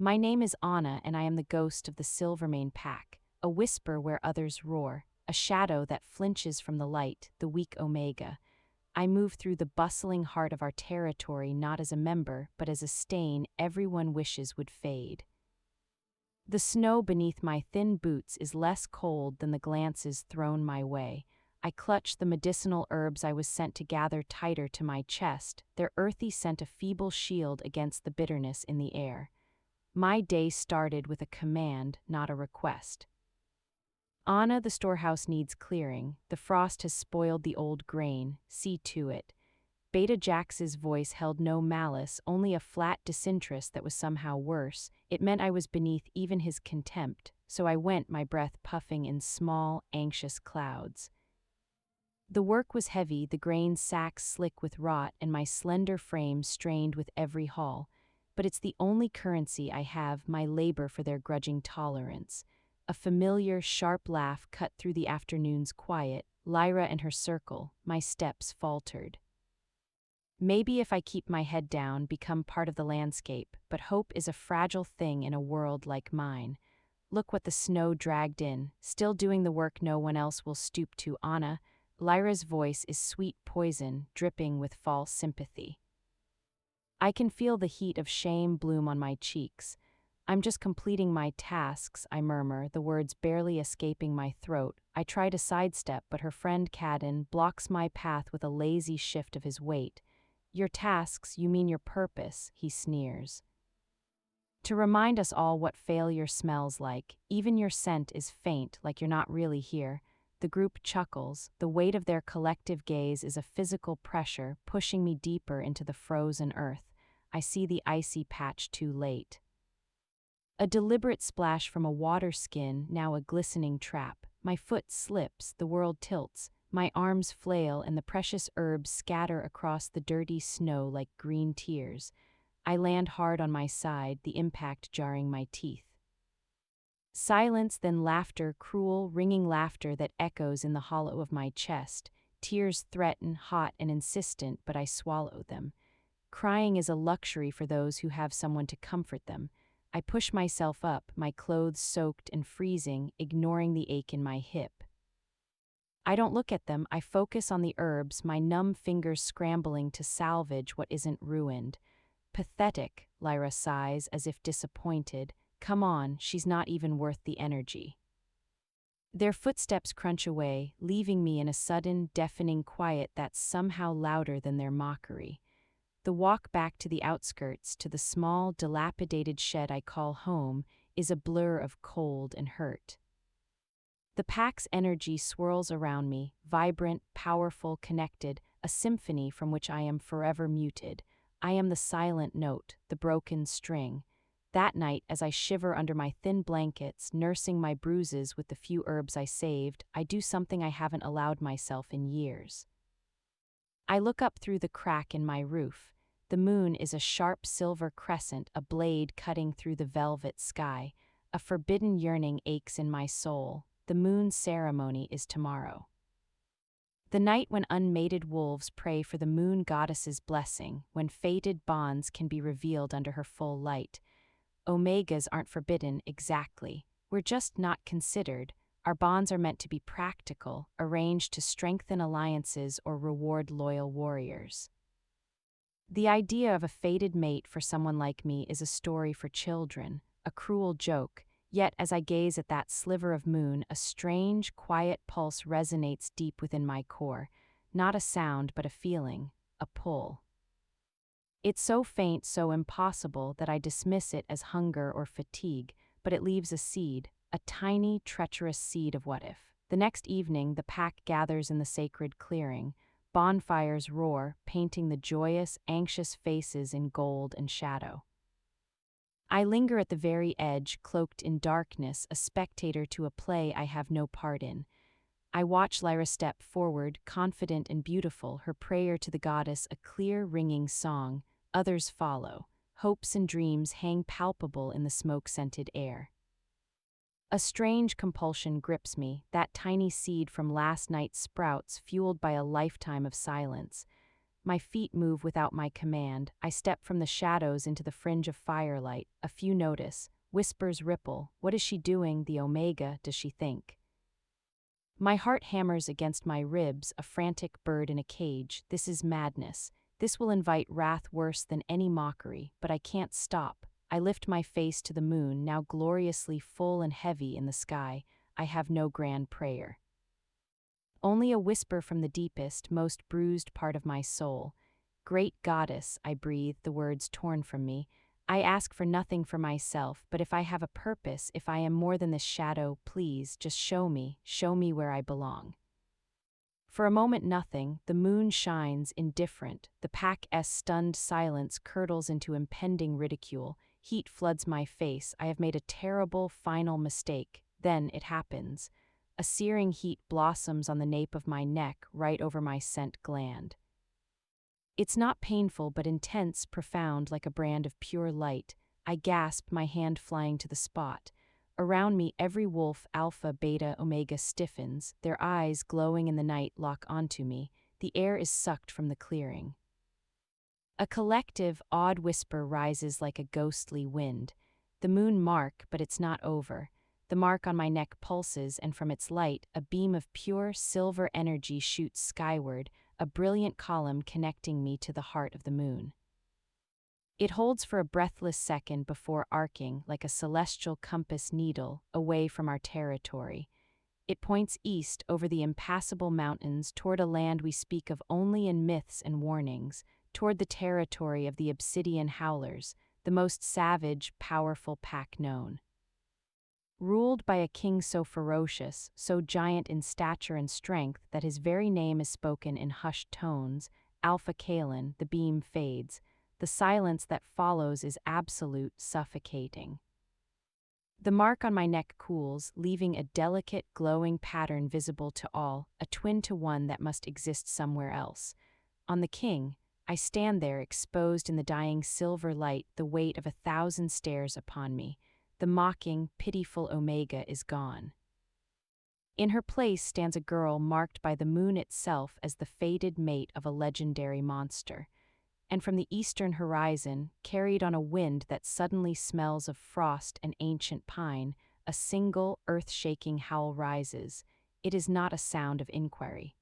My name is Anna, and I am the ghost of the Silvermane Pack, a whisper where others roar, a shadow that flinches from the light, the weak Omega. I move through the bustling heart of our territory not as a member, but as a stain everyone wishes would fade. The snow beneath my thin boots is less cold than the glances thrown my way. I clutch the medicinal herbs I was sent to gather tighter to my chest, their earthy scent a feeble shield against the bitterness in the air. My day started with a command, not a request. Anna, the storehouse needs clearing. The frost has spoiled the old grain. See to it. Beta Jax's voice held no malice, only a flat disinterest that was somehow worse. It meant I was beneath even his contempt, so I went, my breath puffing in small, anxious clouds. The work was heavy, the grain sacks slick with rot, and my slender frame strained with every haul. But it's the only currency I have, my labor for their grudging tolerance. A familiar, sharp laugh cut through the afternoon's quiet. Lyra and her circle, my steps faltered. Maybe if I keep my head down, become part of the landscape, but hope is a fragile thing in a world like mine. Look what the snow dragged in, still doing the work no one else will stoop to. Anna, Lyra's voice is sweet poison, dripping with false sympathy. I can feel the heat of shame bloom on my cheeks. I'm just completing my tasks, I murmur, the words barely escaping my throat. I try to sidestep, but her friend Kaelen blocks my path with a lazy shift of his weight. Your tasks, you mean your purpose, he sneers. To remind us all what failure smells like, even your scent is faint, like you're not really here. The group chuckles. The weight of their collective gaze is a physical pressure, pushing me deeper into the frozen earth. I see the icy patch too late. A deliberate splash from a water skin, now a glistening trap. My foot slips, the world tilts. My arms flail and the precious herbs scatter across the dirty snow like green tears. I land hard on my side, the impact jarring my teeth. Silence, then laughter, cruel, ringing laughter that echoes in the hollow of my chest. Tears threaten, hot and insistent, but I swallow them. Crying is a luxury for those who have someone to comfort them. I push myself up, my clothes soaked and freezing, ignoring the ache in my hip. I don't look at them, I focus on the herbs, my numb fingers scrambling to salvage what isn't ruined. Pathetic, Lyra sighs as if disappointed. Come on, she's not even worth the energy. Their footsteps crunch away, leaving me in a sudden, deafening quiet that's somehow louder than their mockery. The walk back to the outskirts, to the small, dilapidated shed I call home, is a blur of cold and hurt. The pack's energy swirls around me, vibrant, powerful, connected, a symphony from which I am forever muted. I am the silent note, the broken string. That night, as I shiver under my thin blankets, nursing my bruises with the few herbs I saved, I do something I haven't allowed myself in years. I look up through the crack in my roof. The moon is a sharp silver crescent, a blade cutting through the velvet sky. A forbidden yearning aches in my soul. The moon's ceremony is tomorrow. The night when unmated wolves pray for the moon goddess's blessing, when fated bonds can be revealed under her full light. Omegas aren't forbidden, exactly. We're just not considered. Our bonds are meant to be practical, arranged to strengthen alliances or reward loyal warriors. The idea of a fated mate for someone like me is a story for children, a cruel joke. Yet as I gaze at that sliver of moon, a strange, quiet pulse resonates deep within my core. Not a sound, but a feeling, a pull. It's so faint, so impossible, that I dismiss it as hunger or fatigue, but it leaves a seed, a tiny, treacherous seed of what if. The next evening, the pack gathers in the sacred clearing. Bonfires roar, painting the joyous, anxious faces in gold and shadow. I linger at the very edge, cloaked in darkness, a spectator to a play I have no part in. I watch Lyra step forward, confident and beautiful, her prayer to the goddess a clear, ringing song. Others follow. Hopes and dreams hang palpable in the smoke-scented air. A strange compulsion grips me, that tiny seed from last night's sprouts fueled by a lifetime of silence. My feet move without my command. I step from the shadows into the fringe of firelight. A few notice. Whispers ripple. What is she doing, the Omega, does she think? My heart hammers against my ribs, a frantic bird in a cage. This is madness. This will invite wrath worse than any mockery, but I can't stop. I lift my face to the moon, now gloriously full and heavy in the sky. I have no grand prayer. Only a whisper from the deepest, most bruised part of my soul. Great goddess, I breathe, the words torn from me. I ask for nothing for myself, but if I have a purpose, if I am more than this shadow, please, just show me where I belong. For a moment nothing, the moon shines, indifferent, the pack's stunned silence curdles into impending ridicule, heat floods my face, I have made a terrible, final mistake, then it happens. A searing heat blossoms on the nape of my neck, right over my scent gland. It's not painful but intense, profound, like a brand of pure light. I gasp, my hand flying to the spot. Around me every wolf, alpha, beta, omega stiffens, their eyes, glowing in the night, lock onto me. The air is sucked from the clearing. A collective, odd whisper rises like a ghostly wind. The moon mark, but it's not over. The mark on my neck pulses, and from its light, a beam of pure silver energy shoots skyward, a brilliant column connecting me to the heart of the moon. It holds for a breathless second before arcing, like a celestial compass needle, away from our territory. It points east over the impassable mountains toward a land we speak of only in myths and warnings, toward the territory of the Obsidian Howlers, the most savage, powerful pack known. Ruled by a king so ferocious, so giant in stature and strength that his very name is spoken in hushed tones, Alpha Kaelen, the beam fades. The silence that follows is absolute, suffocating. The mark on my neck cools, leaving a delicate, glowing pattern visible to all, a twin to one that must exist somewhere else. On the king, I stand there exposed in the dying silver light, the weight of 1,000 stares upon me. The mocking, pitiful Omega is gone. In her place stands a girl marked by the moon itself as the fated mate of a legendary monster. And from the eastern horizon, carried on a wind that suddenly smells of frost and ancient pine, a single, earth-shaking howl rises. It is not a sound of inquiry.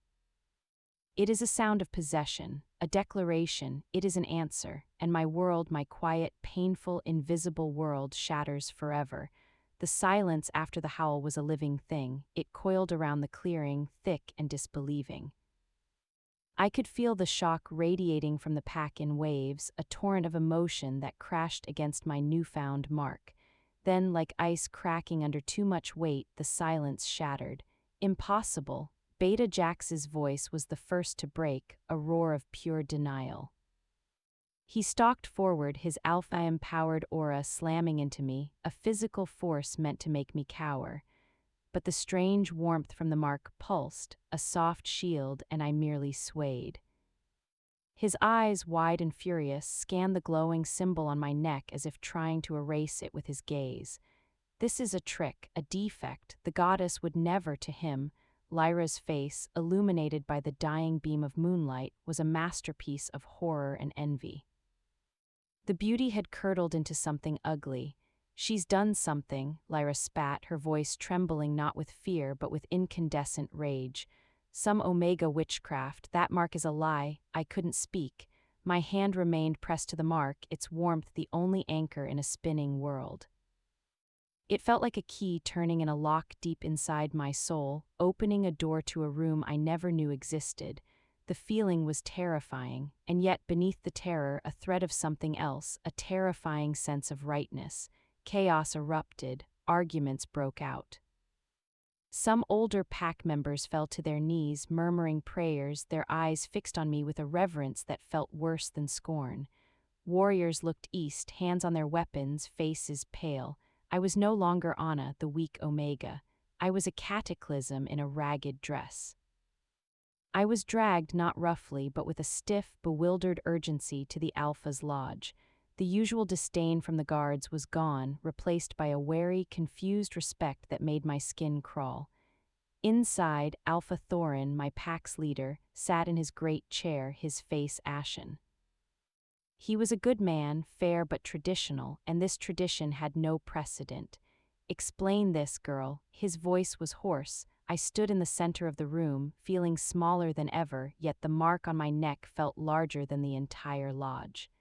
It is a sound of possession, a declaration, it is an answer, and my world, my quiet, painful, invisible world shatters forever. The silence after the howl was a living thing, it coiled around the clearing, thick and disbelieving. I could feel the shock radiating from the pack in waves, a torrent of emotion that crashed against my newfound mark. Then, like ice cracking under too much weight, the silence shattered. Impossible. Beta Jax's voice was the first to break, a roar of pure denial. He stalked forward, his alpha-empowered aura slamming into me, a physical force meant to make me cower. But the strange warmth from the mark pulsed, a soft shield, and I merely swayed. His eyes, wide and furious, scanned the glowing symbol on my neck as if trying to erase it with his gaze. This is a trick, a defect, the goddess would never to him. Lyra's face, illuminated by the dying beam of moonlight, was a masterpiece of horror and envy. The beauty had curdled into something ugly. She's done something, Lyra spat, her voice trembling not with fear but with incandescent rage. Some Omega witchcraft, that mark is a lie, I couldn't speak. My hand remained pressed to the mark, its warmth the only anchor in a spinning world. It felt like a key turning in a lock deep inside my soul, opening a door to a room I never knew existed. The feeling was terrifying, and yet beneath the terror a thread of something else, a terrifying sense of rightness. Chaos erupted, arguments broke out. Some older pack members fell to their knees, murmuring prayers, their eyes fixed on me with a reverence that felt worse than scorn. Warriors looked east, hands on their weapons, faces pale. I was no longer Anna, the weak Omega. I was a cataclysm in a ragged dress. I was dragged not roughly, but with a stiff, bewildered urgency to the Alpha's lodge. The usual disdain from the guards was gone, replaced by a wary, confused respect that made my skin crawl. Inside, Alpha Thorin, my pack's leader, sat in his great chair, his face ashen. He was a good man, fair but traditional, and this tradition had no precedent. "Explain this, girl." His voice was hoarse. I stood in the center of the room, feeling smaller than ever, yet the mark on my neck felt larger than the entire lodge.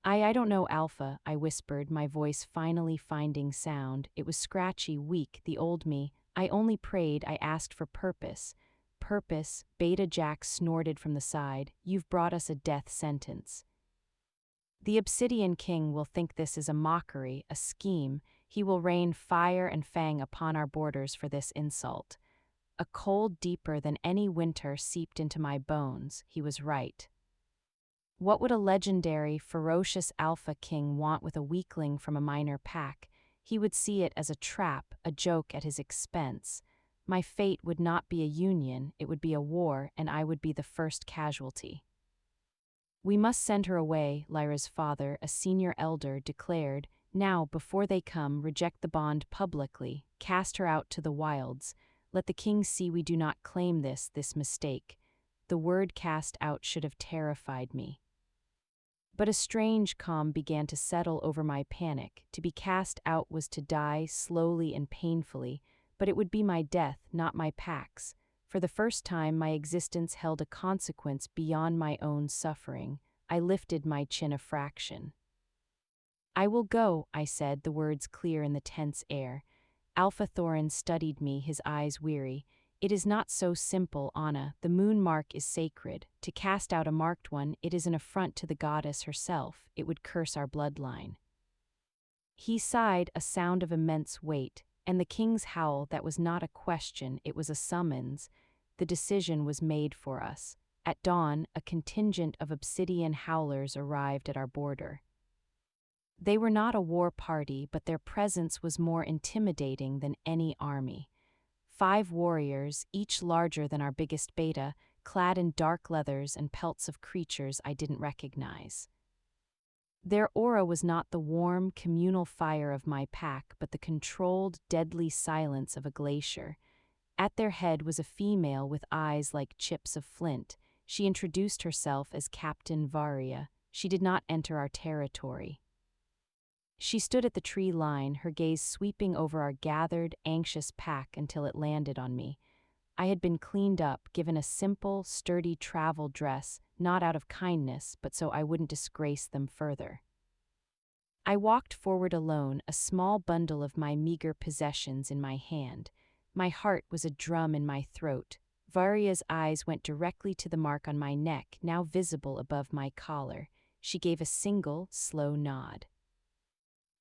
I don't know, Alpha," I whispered, my voice finally finding sound. It was scratchy, weak, the old me. "I only prayed, I asked for purpose." "Purpose?" Beta Jack snorted from the side. "You've brought us a death sentence." "The Obsidian King will think this is a mockery, a scheme. He will rain fire and fang upon our borders for this insult." A cold deeper than any winter seeped into my bones. He was right. What would a legendary, ferocious Alpha King want with a weakling from a minor pack? He would see it as a trap, a joke at his expense. My fate would not be a union, it would be a war, and I would be the first casualty. "We must send her away," Lyra's father, a senior elder, declared. "Now, before they come, reject the bond publicly, cast her out to the wilds. Let the king see we do not claim this mistake." The word "cast out" should have terrified me. But a strange calm began to settle over my panic. To be cast out was to die slowly and painfully, but it would be my death, not my pack's. For the first time, my existence held a consequence beyond my own suffering. I lifted my chin a fraction. "I will go," I said, the words clear in the tense air. Alpha Thorin studied me, his eyes weary. "It is not so simple, Anna. The moon mark is sacred. To cast out a marked one, it is an affront to the goddess herself. It would curse our bloodline." He sighed, a sound of immense weight, and the king's howl, that was not a question, it was a summons. The decision was made for us. At dawn, a contingent of Obsidian Howlers arrived at our border. They were not a war party, but their presence was more intimidating than any army. 5 warriors, each larger than our biggest beta, clad in dark leathers and pelts of creatures I didn't recognize. Their aura was not the warm, communal fire of my pack, but the controlled, deadly silence of a glacier. At their head was a female with eyes like chips of flint. She introduced herself as Captain Varia. She did not enter our territory. She stood at the tree line, her gaze sweeping over our gathered, anxious pack until it landed on me. I had been cleaned up, given a simple, sturdy travel dress, not out of kindness, but so I wouldn't disgrace them further. I walked forward alone, a small bundle of my meager possessions in my hand. My heart was a drum in my throat. Varia's eyes went directly to the mark on my neck, now visible above my collar. She gave a single, slow nod.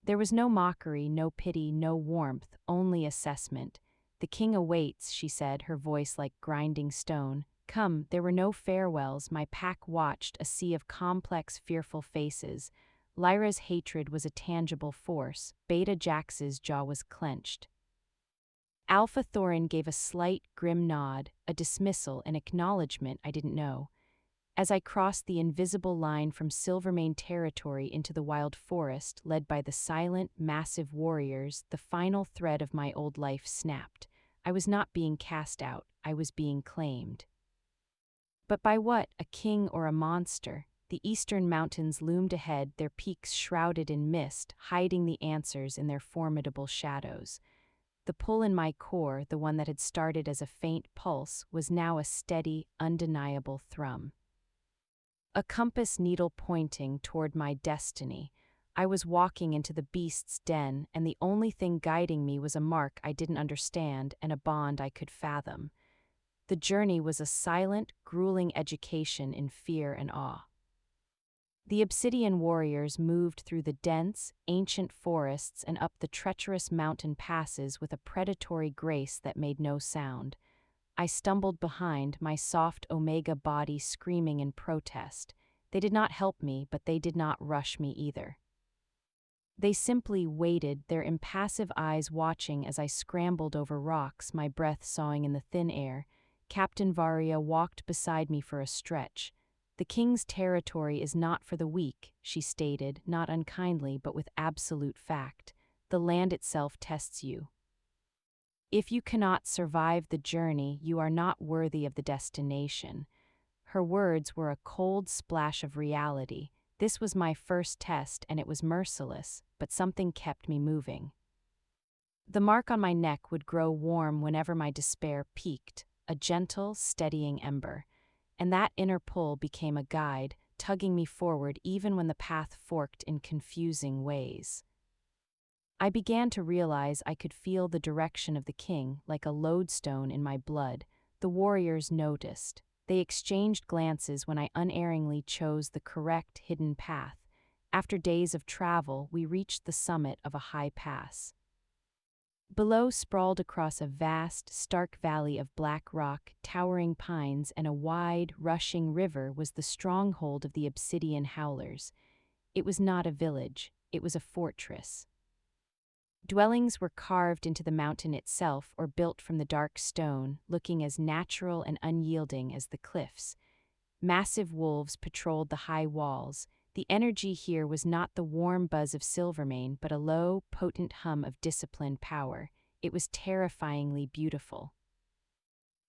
There was no mockery, no pity, no warmth, only assessment. "The king awaits," she said, her voice like grinding stone. "Come." There were no farewells. My pack watched, a sea of complex, fearful faces. Lyra's hatred was a tangible force. Beta Jax's jaw was clenched. Alpha Thorin gave a slight, grim nod, a dismissal, an acknowledgement I didn't know. As I crossed the invisible line from Silvermane territory into the wild forest, led by the silent, massive warriors, the final thread of my old life snapped. I was not being cast out, I was being claimed. But by what? A king or a monster? The eastern mountains loomed ahead, their peaks shrouded in mist, hiding the answers in their formidable shadows. The pull in my core, the one that had started as a faint pulse, was now a steady, undeniable thrum. A compass needle pointing toward my destiny. I was walking into the beast's den, and the only thing guiding me was a mark I didn't understand and a bond I could fathom. The journey was a silent, grueling education in fear and awe. The Obsidian warriors moved through the dense, ancient forests and up the treacherous mountain passes with a predatory grace that made no sound. I stumbled behind, my soft omega body screaming in protest. They did not help me, but they did not rush me either. They simply waited, their impassive eyes watching as I scrambled over rocks, my breath sawing in the thin air. Captain Varia walked beside me for a stretch. "The king's territory is not for the weak," she stated, not unkindly but with absolute fact. "The land itself tests you." If you cannot survive the journey, you are not worthy of the destination. Her words were a cold splash of reality. This was my first test, and it was merciless, but something kept me moving. The mark on my neck would grow warm whenever my despair peaked, a gentle, steadying ember. And that inner pull became a guide, tugging me forward even when the path forked in confusing ways. I began to realize I could feel the direction of the king like a lodestone in my blood. The warriors noticed. They exchanged glances when I unerringly chose the correct hidden path. After days of travel, we reached the summit of a high pass. Below, sprawled across a vast, stark valley of black rock, towering pines, and a wide, rushing river was the stronghold of the Obsidian Howlers. It was not a village, it was a fortress. Dwellings were carved into the mountain itself or built from the dark stone, looking as natural and unyielding as the cliffs. Massive wolves patrolled the high walls. The energy here was not the warm buzz of Silvermane, but a low, potent hum of disciplined power. It was terrifyingly beautiful.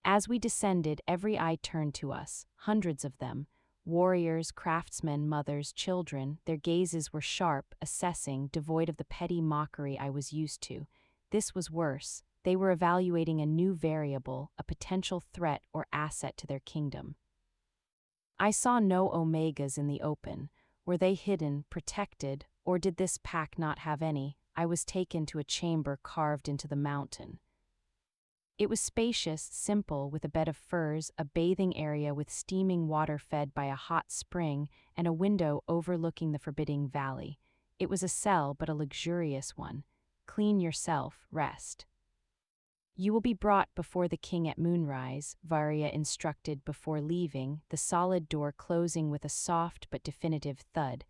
As we descended, every eye turned to us, hundreds of them. Warriors, craftsmen, mothers, children, their gazes were sharp, assessing, devoid of the petty mockery I was used to. This was worse. They were evaluating a new variable, a potential threat or asset to their kingdom. I saw no Omegas in the open. Were they hidden, protected, or did this pack not have any? I was taken to a chamber carved into the mountain. It was spacious, simple, with a bed of furs, a bathing area with steaming water fed by a hot spring, and a window overlooking the forbidding valley. It was a cell, but a luxurious one. Clean yourself, rest. You will be brought before the king at moonrise, Varia instructed before leaving, the solid door closing with a soft but definitive thud.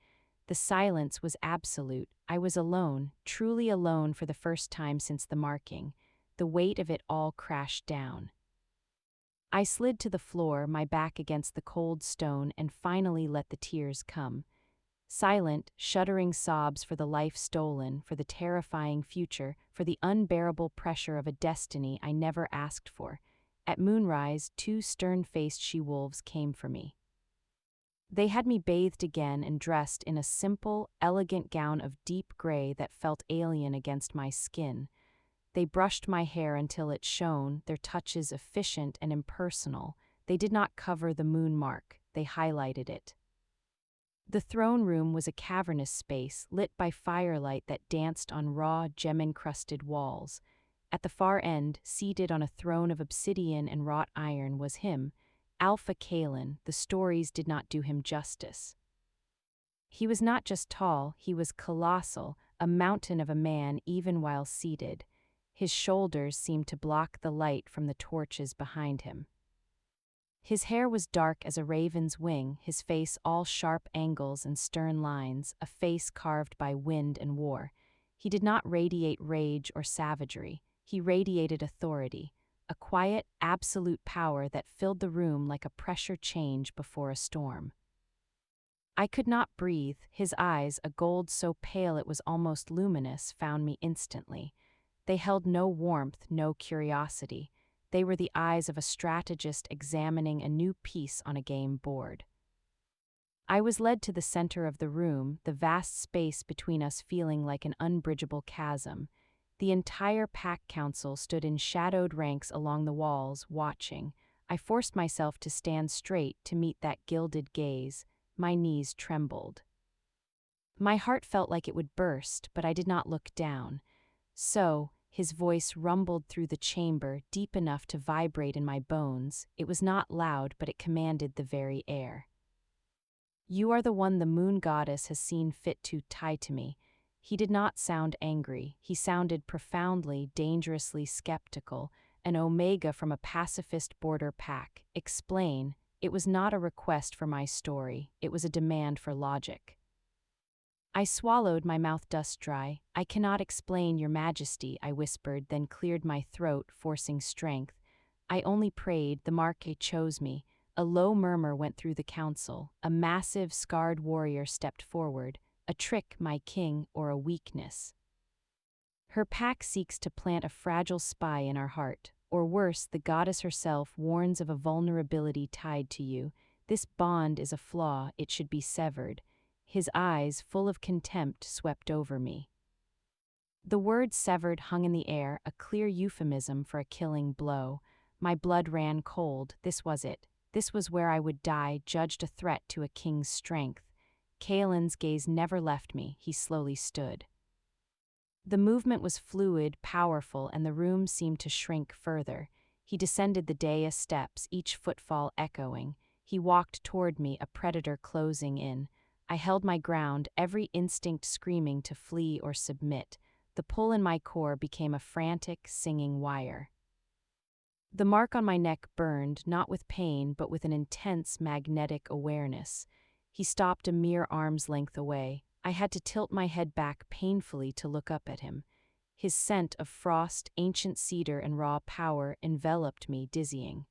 The silence was absolute. I was alone, truly alone for the first time since the marking. The weight of it all crashed down. I slid to the floor, my back against the cold stone, and finally let the tears come. Silent, shuddering sobs for the life stolen, for the terrifying future, for the unbearable pressure of a destiny I never asked for. At moonrise, 2 stern-faced she-wolves came for me. They had me bathed again and dressed in a simple, elegant gown of deep gray that felt alien against my skin. They brushed my hair until it shone, their touches efficient and impersonal. They did not cover the moon mark, they highlighted it. The throne room was a cavernous space, lit by firelight that danced on raw, gem-encrusted walls. At the far end, seated on a throne of obsidian and wrought iron, was him, Alpha Kaelen. The stories did not do him justice. He was not just tall, he was colossal, a mountain of a man even while seated. His shoulders seemed to block the light from the torches behind him. His hair was dark as a raven's wing, his face all sharp angles and stern lines, a face carved by wind and war. He did not radiate rage or savagery. He radiated authority, a quiet, absolute power that filled the room like a pressure change before a storm. I could not breathe. His eyes, a gold so pale it was almost luminous, found me instantly. They held no warmth, no curiosity. They were the eyes of a strategist examining a new piece on a game board. I was led to the center of the room, the vast space between us feeling like an unbridgeable chasm. The entire pack council stood in shadowed ranks along the walls, watching. I forced myself to stand straight to meet that gilded gaze. My knees trembled. My heart felt like it would burst, but I did not look down. So, his voice rumbled through the chamber, deep enough to vibrate in my bones. It was not loud, but it commanded the very air. You are the one the moon goddess has seen fit to tie to me. He did not sound angry. He sounded profoundly, dangerously skeptical, an omega from a pacifist border pack. Explain. It was not a request for my story. It was a demand for logic. I swallowed, my mouth dust dry. I cannot explain, your majesty, I whispered, then cleared my throat, forcing strength. I only prayed, the Marquis chose me. A low murmur went through the council. A massive, scarred warrior stepped forward. A trick, my king, or a weakness? Her pack seeks to plant a fragile spy in our heart, or worse, the goddess herself warns of a vulnerability tied to you. This bond is a flaw, it should be severed. His eyes, full of contempt, swept over me. The word severed hung in the air, a clear euphemism for a killing blow. My blood ran cold, this was it. This was where I would die, judged a threat to a king's strength. Kaelen's gaze never left me, he slowly stood. The movement was fluid, powerful, and the room seemed to shrink further. He descended the dais steps, each footfall echoing. He walked toward me, a predator closing in. I held my ground, every instinct screaming to flee or submit. The pull in my core became a frantic, singing wire. The mark on my neck burned, not with pain, but with an intense magnetic awareness. He stopped a mere arm's length away. I had to tilt my head back painfully to look up at him. His scent of frost, ancient cedar, and raw power enveloped me, dizzying.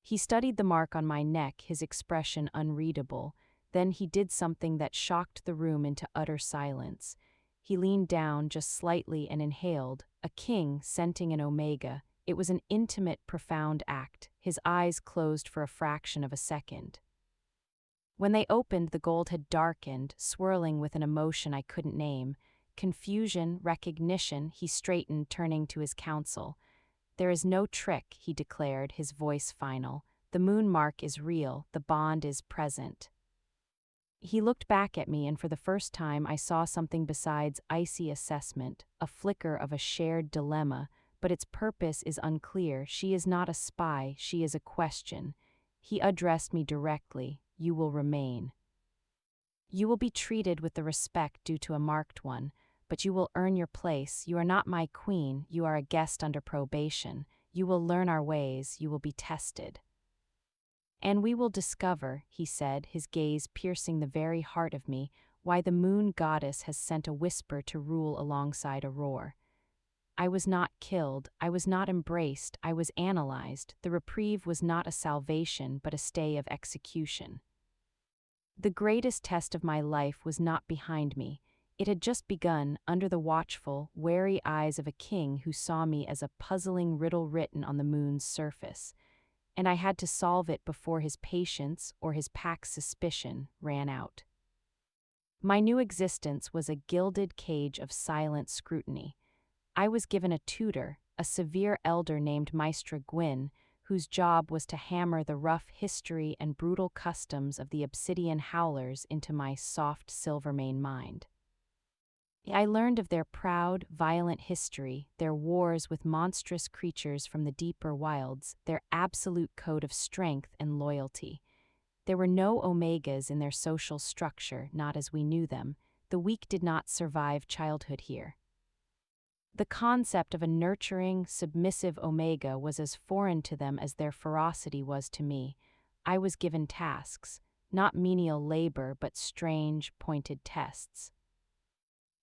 He studied the mark on my neck, his expression unreadable. Then he did something that shocked the room into utter silence. He leaned down just slightly and inhaled, a king scenting an omega. It was an intimate, profound act. His eyes closed for a fraction of a second. When they opened, the gold had darkened, swirling with an emotion I couldn't name. Confusion, recognition. He straightened, turning to his counsel. "There is no trick," he declared, his voice final. "The moon mark is real, the bond is present." He looked back at me, and for the first time I saw something besides icy assessment, a flicker of a shared dilemma, but its purpose is unclear. She is not a spy, she is a question. He addressed me directly. "You will remain. You will be treated with the respect due to a marked one, but you will earn your place. You are not my queen, you are a guest under probation. You will learn our ways, you will be tested. And we will discover," he said, his gaze piercing the very heart of me, "why the moon goddess has sent a whisper to rule alongside a roar." I was not killed, I was not embraced, I was analyzed. The reprieve was not a salvation, but a stay of execution. The greatest test of my life was not behind me. It had just begun, under the watchful, wary eyes of a king who saw me as a puzzling riddle written on the moon's surface. And I had to solve it before his patience, or his pack's suspicion, ran out. My new existence was a gilded cage of silent scrutiny. I was given a tutor, a severe elder named Maestra Gwyn, whose job was to hammer the rough history and brutal customs of the Obsidian Howlers into my soft Silvermane mind. I learned of their proud, violent history, their wars with monstrous creatures from the deeper wilds, their absolute code of strength and loyalty. There were no omegas in their social structure, not as we knew them. The weak did not survive childhood here. The concept of a nurturing, submissive omega was as foreign to them as their ferocity was to me. I was given tasks, not menial labor but strange, pointed tests.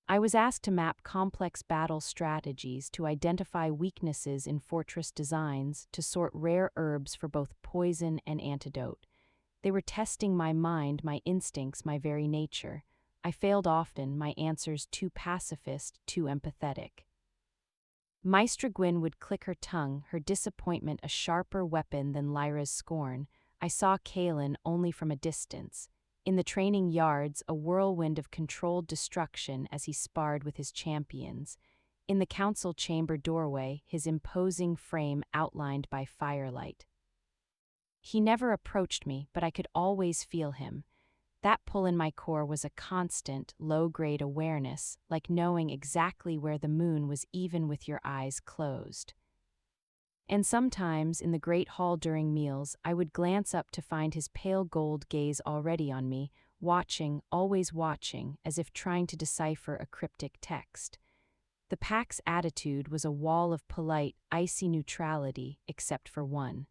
I was asked to map complex battle strategies, to identify weaknesses in fortress designs, to sort rare herbs for both poison and antidote. They were testing my mind, my instincts, my very nature. I failed often, my answers too pacifist, too empathetic. Maestra Gwyn would click her tongue, her disappointment a sharper weapon than Lyra's scorn. I saw Kaelen only from a distance. In the training yards, a whirlwind of controlled destruction as he sparred with his champions. In the council chamber doorway, his imposing frame outlined by firelight. He never approached me, but I could always feel him. That pull in my core was a constant, low-grade awareness, like knowing exactly where the moon was even with your eyes closed. And sometimes, in the great hall during meals, I would glance up to find his pale gold gaze already on me, watching, always watching, as if trying to decipher a cryptic text. The pack's attitude was a wall of polite, icy neutrality, except for one.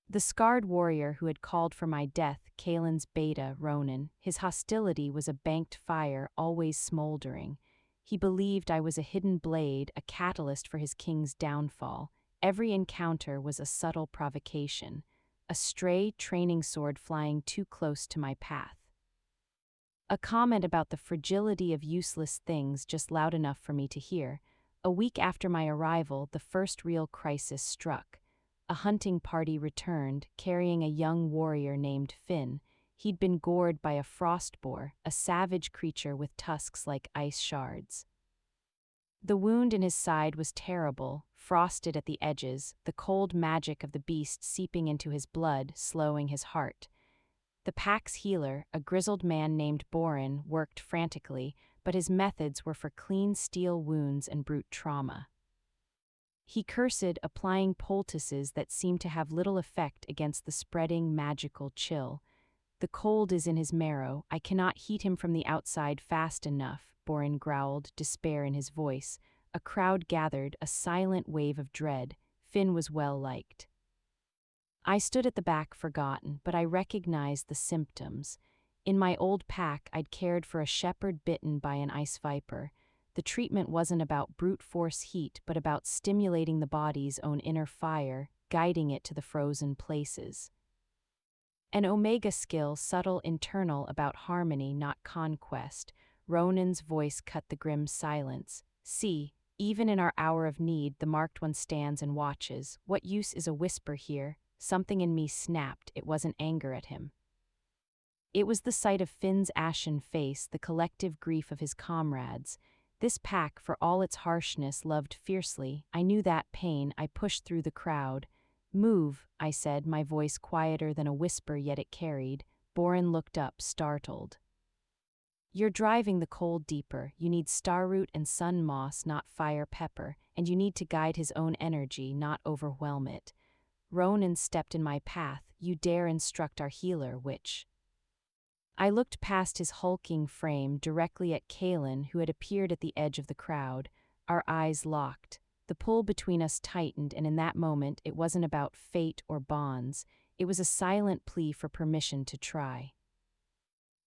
The scarred warrior who had called for my death, Kaelen's beta, Ronan, his hostility was a banked fire, always smoldering. He believed I was a hidden blade, a catalyst for his king's downfall. Every encounter was a subtle provocation, a stray training sword flying too close to my path. A comment about the fragility of useless things just loud enough for me to hear. A week after my arrival, the first real crisis struck. A hunting party returned, carrying a young warrior named Finn. He'd been gored by a frost boar, a savage creature with tusks like ice shards. The wound in his side was terrible, frosted at the edges, the cold magic of the beast seeping into his blood, slowing his heart. The pack's healer, a grizzled man named Borin, worked frantically, but his methods were for clean steel wounds and brute trauma. He cursed, applying poultices that seemed to have little effect against the spreading magical chill. The cold is in his marrow, I cannot heat him from the outside fast enough, Borin growled, despair in his voice. A crowd gathered, a silent wave of dread. Finn was well liked. I stood at the back forgotten, but I recognized the symptoms. In my old pack, I'd cared for a shepherd bitten by an ice viper. The treatment wasn't about brute force heat, but about stimulating the body's own inner fire, guiding it to the frozen places. An Omega skill, subtle, internal, about harmony, not conquest. Ronan's voice cut the grim silence. See, even in our hour of need, the marked one stands and watches. What use is a whisper here? Something in me snapped. It wasn't anger at him. It was the sight of Finn's ashen face, the collective grief of his comrades. This pack, for all its harshness, loved fiercely. I knew that pain. I pushed through the crowd. Move, I said, my voice quieter than a whisper, yet it carried. Borin looked up, startled. You're driving the cold deeper. You need starroot and sun moss, not fire pepper, and you need to guide his own energy, not overwhelm it. Ronan stepped in my path. You dare instruct our healer, which? I looked past his hulking frame directly at Kaelen, who had appeared at the edge of the crowd. Our eyes locked. The pull between us tightened, and in that moment it wasn't about fate or bonds. It was a silent plea for permission to try.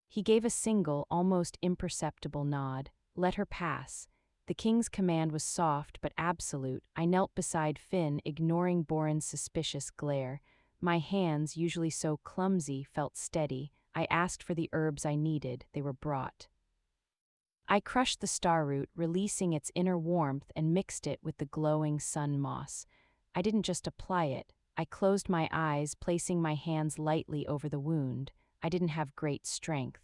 He gave a single, almost imperceptible nod. Let her pass. The king's command was soft but absolute. I knelt beside Finn, ignoring Borin's suspicious glare. My hands, usually so clumsy, felt steady. I asked for the herbs I needed. They were brought. I crushed the starroot, releasing its inner warmth, and mixed it with the glowing sun moss. I didn't just apply it. I closed my eyes, placing my hands lightly over the wound. I didn't have great strength.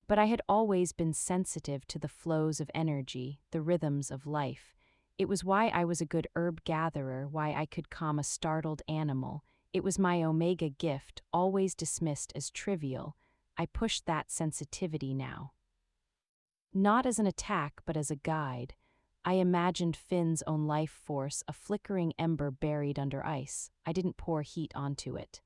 But I had always been sensitive to the flows of energy, the rhythms of life. It was why I was a good herb gatherer, why I could calm a startled animal. It was my Omega gift, always dismissed as trivial. I pushed that sensitivity now. Not as an attack, but as a guide. I imagined Finn's own life force, a flickering ember buried under ice. I didn't pour heat onto it.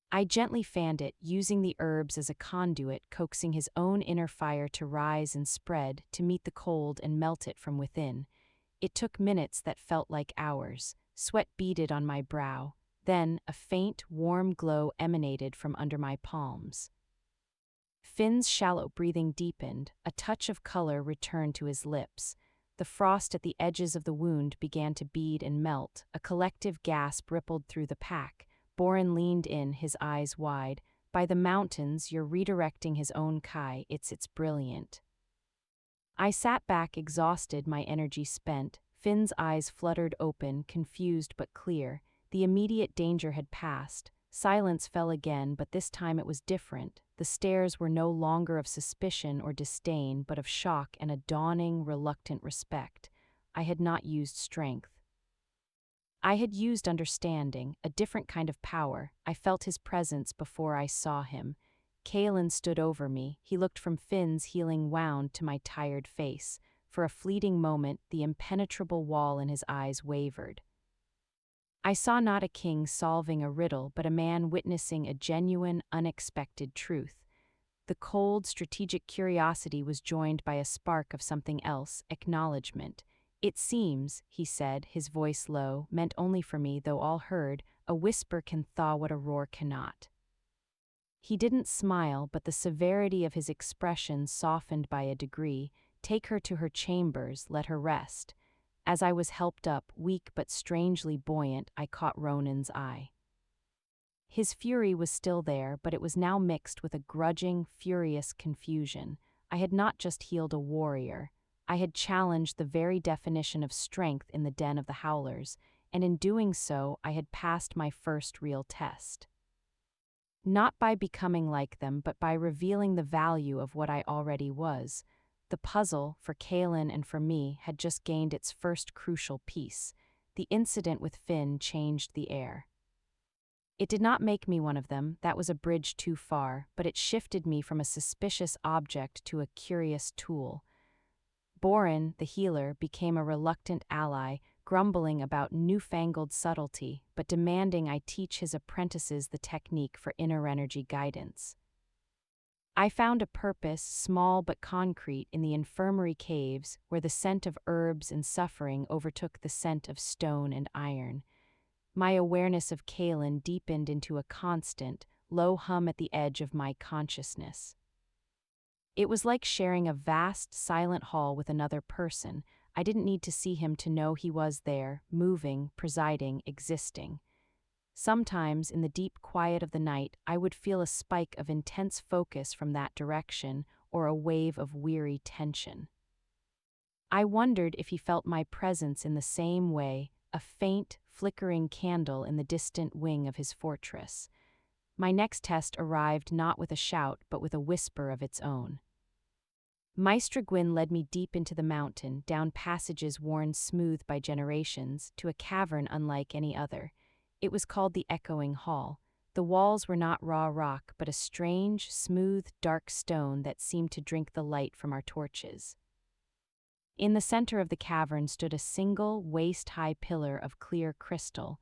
I gently fanned it, using the herbs as a conduit, coaxing his own inner fire to rise and spread, to meet the cold and melt it from within. It took minutes that felt like hours. Sweat beaded on my brow. Then, a faint, warm glow emanated from under my palms. Finn's shallow breathing deepened. A touch of color returned to his lips. The frost at the edges of the wound began to bead and melt. A collective gasp rippled through the pack. Borin leaned in, his eyes wide. By the mountains, you're redirecting his own Kai. It's brilliant. I sat back, exhausted, my energy spent. Finn's eyes fluttered open, confused but clear. The immediate danger had passed. Silence fell again, but this time it was different. The stares were no longer of suspicion or disdain, but of shock and a dawning, reluctant respect. I had not used strength. I had used understanding, a different kind of power. I felt his presence before I saw him. Kaelen stood over me. He looked from Finn's healing wound to my tired face. For a fleeting moment, the impenetrable wall in his eyes wavered. I saw not a king solving a riddle, but a man witnessing a genuine, unexpected truth. The cold, strategic curiosity was joined by a spark of something else, acknowledgement. It seems, he said, his voice low, meant only for me, though all heard, a whisper can thaw what a roar cannot. He didn't smile, but the severity of his expression softened by a degree. Take her to her chambers, let her rest. As I was helped up, weak but strangely buoyant, I caught Ronan's eye. His fury was still there, but it was now mixed with a grudging, furious confusion. I had not just healed a warrior. I had challenged the very definition of strength in the den of the Howlers, and in doing so, I had passed my first real test. Not by becoming like them, but by revealing the value of what I already was. The puzzle, for Kaelen and for me, had just gained its first crucial piece. The incident with Finn changed the air. It did not make me one of them, that was a bridge too far, but it shifted me from a suspicious object to a curious tool. Borin, the healer, became a reluctant ally, grumbling about newfangled subtlety, but demanding I teach his apprentices the technique for inner energy guidance. I found a purpose, small but concrete, in the infirmary caves, where the scent of herbs and suffering overtook the scent of stone and iron. My awareness of Kaelen deepened into a constant, low hum at the edge of my consciousness. It was like sharing a vast, silent hall with another person. I didn't need to see him to know he was there, moving, presiding, existing. Sometimes, in the deep quiet of the night, I would feel a spike of intense focus from that direction, or a wave of weary tension. I wondered if he felt my presence in the same way, a faint, flickering candle in the distant wing of his fortress. My next test arrived not with a shout, but with a whisper of its own. Maestra Gwyn led me deep into the mountain, down passages worn smooth by generations, to a cavern unlike any other. It was called the Echoing Hall. The walls were not raw rock, but a strange, smooth, dark stone that seemed to drink the light from our torches. In the center of the cavern stood a single, waist-high pillar of clear crystal.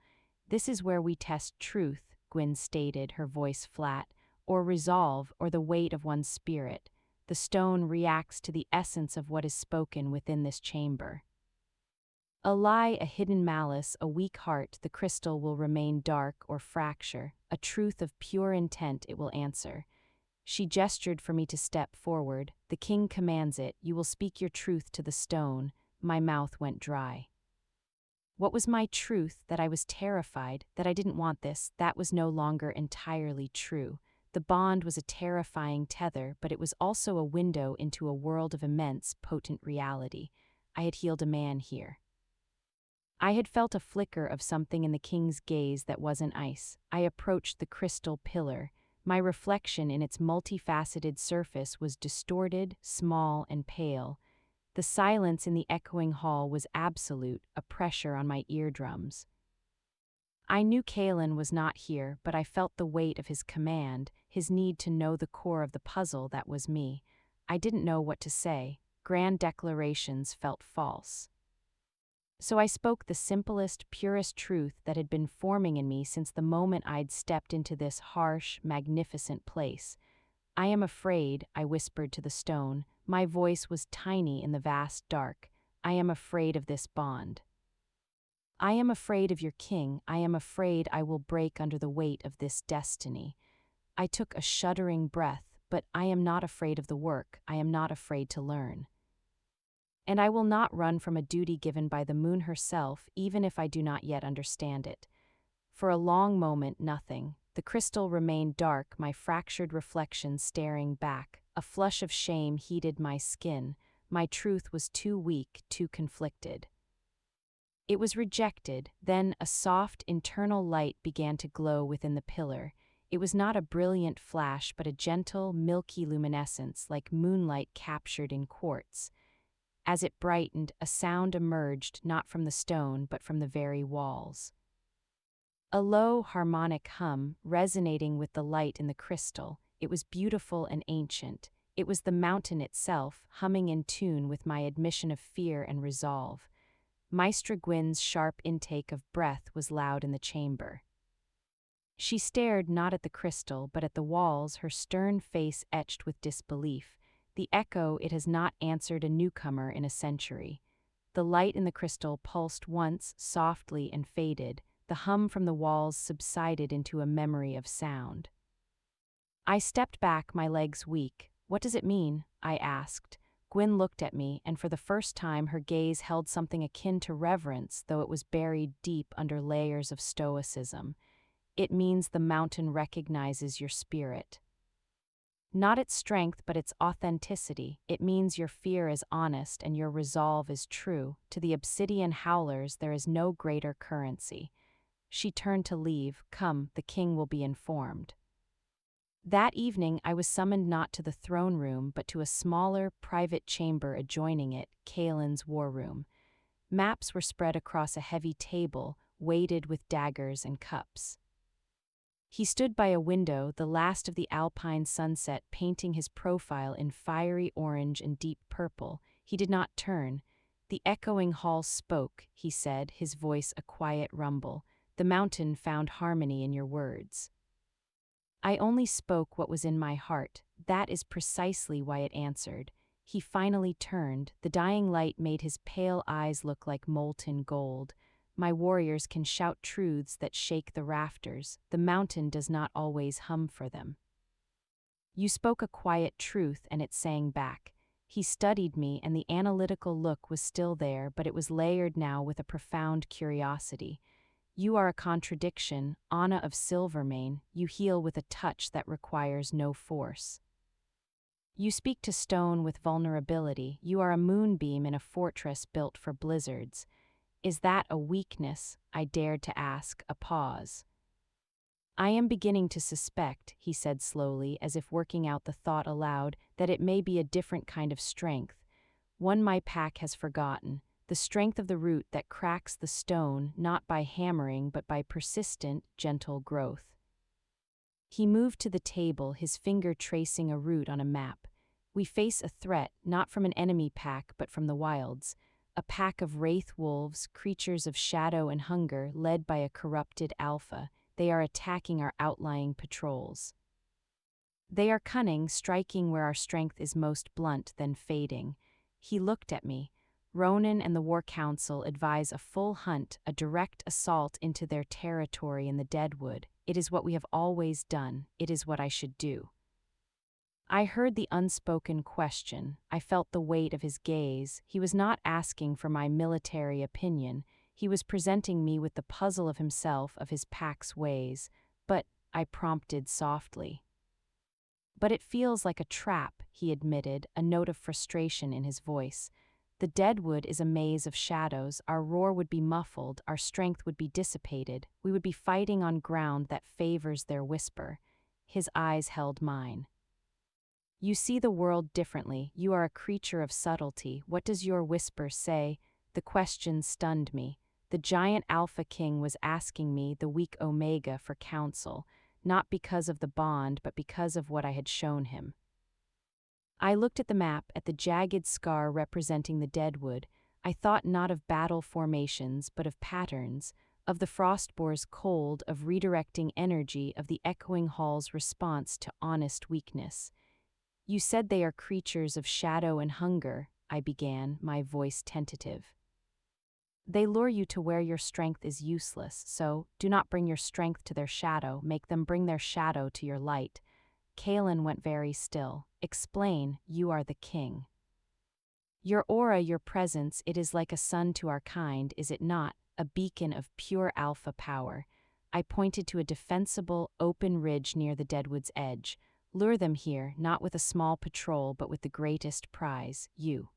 "This is where we test truth," Gwyn stated, her voice flat, "or resolve, or the weight of one's spirit. The stone reacts to the essence of what is spoken within this chamber. A lie, a hidden malice, a weak heart, the crystal will remain dark or fracture. A truth of pure intent it will answer." She gestured for me to step forward. "The king commands it. You will speak your truth to the stone." My mouth went dry. What was my truth? That I was terrified, that I didn't want this, that was no longer entirely true. The bond was a terrifying tether, but it was also a window into a world of immense, potent reality. I had healed a man here. I had felt a flicker of something in the king's gaze that wasn't ice. I approached the crystal pillar. My reflection in its multifaceted surface was distorted, small, and pale. The silence in the echoing hall was absolute, a pressure on my eardrums. I knew Kaelen was not here, but I felt the weight of his command, his need to know the core of the puzzle that was me. I didn't know what to say. Grand declarations felt false. So I spoke the simplest, purest truth that had been forming in me since the moment I'd stepped into this harsh, magnificent place. "I am afraid," I whispered to the stone. My voice was tiny in the vast dark. "I am afraid of this bond. I am afraid of your king. I am afraid I will break under the weight of this destiny." I took a shuddering breath, but I am not afraid of the work. I am not afraid to learn. And I will not run from a duty given by the moon herself, even if I do not yet understand it. For a long moment, nothing. The crystal remained dark, my fractured reflection staring back. A flush of shame heated my skin. My truth was too weak, too conflicted. It was rejected. Then a soft, internal light began to glow within the pillar. It was not a brilliant flash, but a gentle, milky luminescence, like moonlight captured in quartz. As it brightened, a sound emerged, not from the stone, but from the very walls. A low, harmonic hum, resonating with the light in the crystal. It was beautiful and ancient. It was the mountain itself, humming in tune with my admission of fear and resolve. Maestra Gwyn's sharp intake of breath was loud in the chamber. She stared not at the crystal, but at the walls, her stern face etched with disbelief. The echo, it has not answered a newcomer in a century. The light in the crystal pulsed once, softly, and faded. The hum from the walls subsided into a memory of sound. I stepped back, my legs weak. "What does it mean?" I asked. Gwyn looked at me, and for the first time her gaze held something akin to reverence, though it was buried deep under layers of stoicism. It means the mountain recognizes your spirit. Not its strength, but its authenticity. It means your fear is honest and your resolve is true. To the Obsidian Howlers, there is no greater currency. She turned to leave. Come, the king will be informed. That evening, I was summoned not to the throne room, but to a smaller, private chamber adjoining it, Kaelen's war room. Maps were spread across a heavy table, weighted with daggers and cups. He stood by a window, the last of the alpine sunset painting his profile in fiery orange and deep purple. He did not turn. The echoing hall spoke, he said, his voice a quiet rumble. The mountain found harmony in your words. I only spoke what was in my heart. That is precisely why it answered. He finally turned. The dying light made his pale eyes look like molten gold. My warriors can shout truths that shake the rafters. The mountain does not always hum for them. You spoke a quiet truth, and it sang back. He studied me, and the analytical look was still there, but it was layered now with a profound curiosity. You are a contradiction, Anna of Silvermane. You heal with a touch that requires no force. You speak to stone with vulnerability. You are a moonbeam in a fortress built for blizzards. Is that a weakness? I dared to ask, a pause. I am beginning to suspect, he said slowly, as if working out the thought aloud, that it may be a different kind of strength. One my pack has forgotten, the strength of the root that cracks the stone, not by hammering but by persistent, gentle growth. He moved to the table, his finger tracing a route on a map. We face a threat, not from an enemy pack, but from the wilds. A pack of wraith wolves, creatures of shadow and hunger, led by a corrupted alpha. They are attacking our outlying patrols. They are cunning, striking where our strength is most blunt, then fading. He looked at me. Ronan and the War Council advise a full hunt, a direct assault into their territory in the Deadwood. It is what we have always done. It is what I should do. I heard the unspoken question. I felt the weight of his gaze. He was not asking for my military opinion. He was presenting me with the puzzle of himself, of his pack's ways. But, I prompted softly. But it feels like a trap, he admitted, a note of frustration in his voice. The Deadwood is a maze of shadows. Our roar would be muffled, our strength would be dissipated. We would be fighting on ground that favors their whisper. His eyes held mine. You see the world differently. You are a creature of subtlety. What does your whisper say? The question stunned me. The giant Alpha King was asking me, the weak Omega, for counsel, not because of the bond, but because of what I had shown him. I looked at the map, at the jagged scar representing the Deadwood. I thought not of battle formations, but of patterns, of the frostbore's cold, of redirecting energy, of the echoing hall's response to honest weakness. You said they are creatures of shadow and hunger, I began, my voice tentative. They lure you to where your strength is useless, so do not bring your strength to their shadow, make them bring their shadow to your light. Kaelen went very still. Explain, you are the king. Your aura, your presence, it is like a sun to our kind, is it not? A beacon of pure alpha power. I pointed to a defensible, open ridge near the Deadwood's edge. Lure them here, not with a small patrol, but with the greatest prize, you.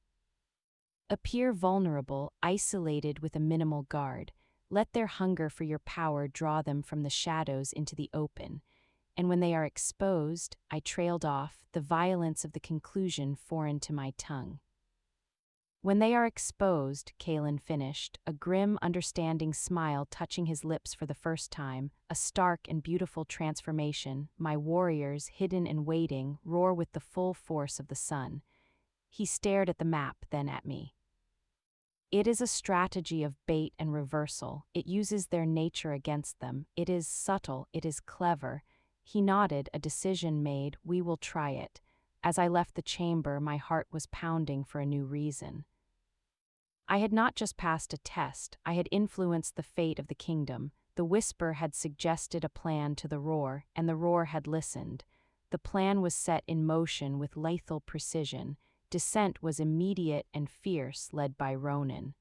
Appear vulnerable, isolated with a minimal guard. Let their hunger for your power draw them from the shadows into the open. And when they are exposed, I trailed off, the violence of the conclusion foreign to my tongue. When they are exposed, Kaelen finished, a grim, understanding smile touching his lips for the first time, a stark and beautiful transformation. My warriors, hidden and waiting, roar with the full force of the sun. He stared at the map, then at me. It is a strategy of bait and reversal. It uses their nature against them. It is subtle, it is clever. He nodded, a decision made, we will try it. As I left the chamber, my heart was pounding for a new reason. I had not just passed a test, I had influenced the fate of the kingdom. The whisper had suggested a plan to the roar, and the roar had listened. The plan was set in motion with lethal precision. Descent was immediate and fierce, led by Ronan.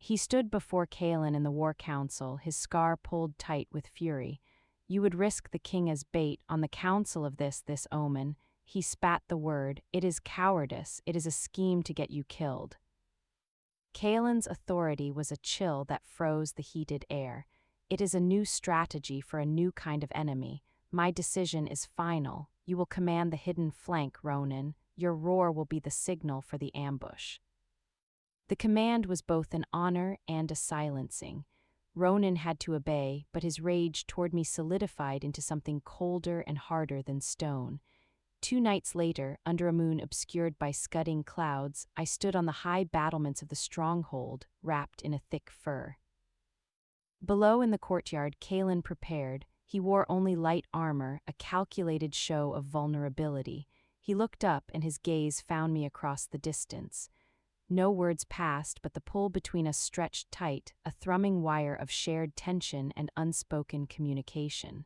He stood before Kaelen in the war council, his scar pulled tight with fury. You would risk the king as bait on the council of this omen. He spat the word. It is cowardice. It is a scheme to get you killed. Kaelen's authority was a chill that froze the heated air. It is a new strategy for a new kind of enemy. My decision is final. You will command the hidden flank, Ronan. Your roar will be the signal for the ambush. The command was both an honor and a silencing. Ronan had to obey, but his rage toward me solidified into something colder and harder than stone. 2 nights later, under a moon obscured by scudding clouds, I stood on the high battlements of the stronghold, wrapped in a thick fur. Below in the courtyard, Kaelen prepared. He wore only light armor, a calculated show of vulnerability. He looked up, and his gaze found me across the distance. No words passed, but the pull between us stretched tight, a thrumming wire of shared tension and unspoken communication.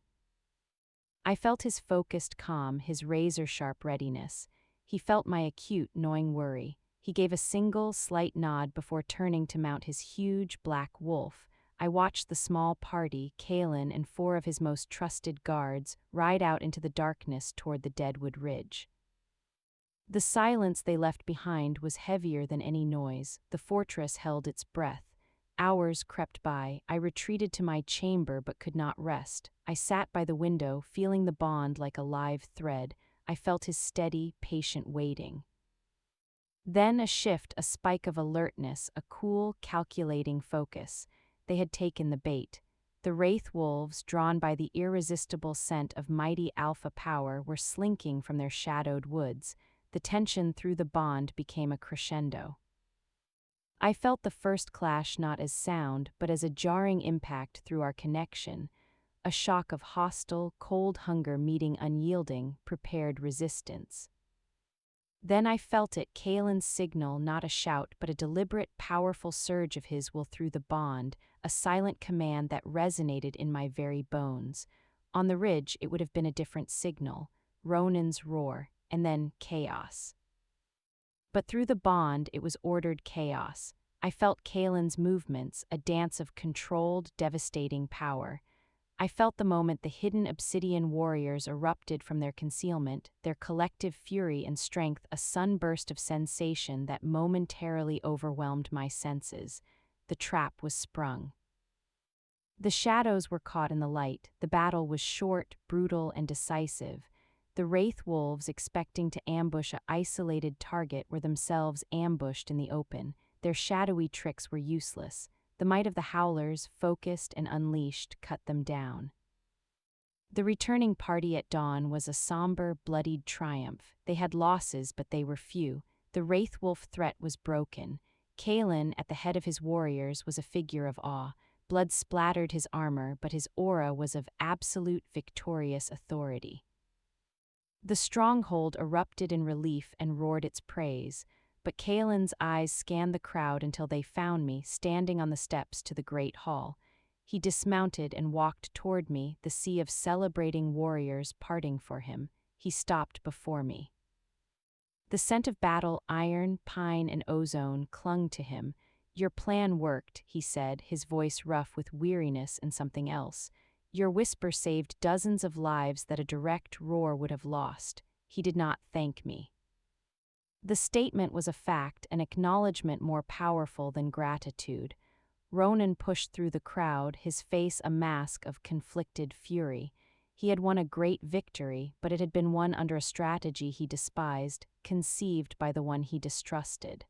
I felt his focused calm, his razor-sharp readiness. He felt my acute, gnawing worry. He gave a single, slight nod before turning to mount his huge black wolf. I watched the small party, Kaelen and 4 of his most trusted guards, ride out into the darkness toward the Deadwood Ridge. The silence they left behind was heavier than any noise. The fortress held its breath. Hours crept by. I retreated to my chamber but could not rest. I sat by the window, feeling the bond like a live thread. I felt his steady, patient waiting. Then a shift, a spike of alertness, a cool, calculating focus. They had taken the bait. The wraith wolves, drawn by the irresistible scent of mighty alpha power, were slinking from their shadowed woods. The tension through the bond became a crescendo. I felt the first clash not as sound, but as a jarring impact through our connection, a shock of hostile, cold hunger meeting unyielding, prepared resistance. Then I felt it, Kaelen's signal, not a shout, but a deliberate, powerful surge of his will through the bond, a silent command that resonated in my very bones. On the ridge, it would have been a different signal, Ronan's roar, and then chaos. But through the bond, it was ordered chaos. I felt Kaelen's movements, a dance of controlled, devastating power. I felt the moment the hidden Obsidian warriors erupted from their concealment, their collective fury and strength, a sunburst of sensation that momentarily overwhelmed my senses. The trap was sprung. The shadows were caught in the light. The battle was short, brutal, and decisive. The wraith wolves, expecting to ambush an isolated target, were themselves ambushed in the open. Their shadowy tricks were useless. The might of the Howlers, focused and unleashed, cut them down. The returning party at dawn was a somber, bloodied triumph. They had losses, but they were few. The wraith wolf threat was broken. Kaelen, at the head of his warriors, was a figure of awe. Blood splattered his armor, but his aura was of absolute, victorious authority. The stronghold erupted in relief and roared its praise, but Kaelen's eyes scanned the crowd until they found me, standing on the steps to the great hall. He dismounted and walked toward me, the sea of celebrating warriors parting for him. He stopped before me. The scent of battle, iron, pine, and ozone clung to him. "Your plan worked," he said, his voice rough with weariness and something else. "Your whisper saved dozens of lives that a direct roar would have lost." He did not thank me. The statement was a fact, an acknowledgement more powerful than gratitude. Ronan pushed through the crowd, his face a mask of conflicted fury. He had won a great victory, but it had been won under a strategy he despised, conceived by the one he distrusted.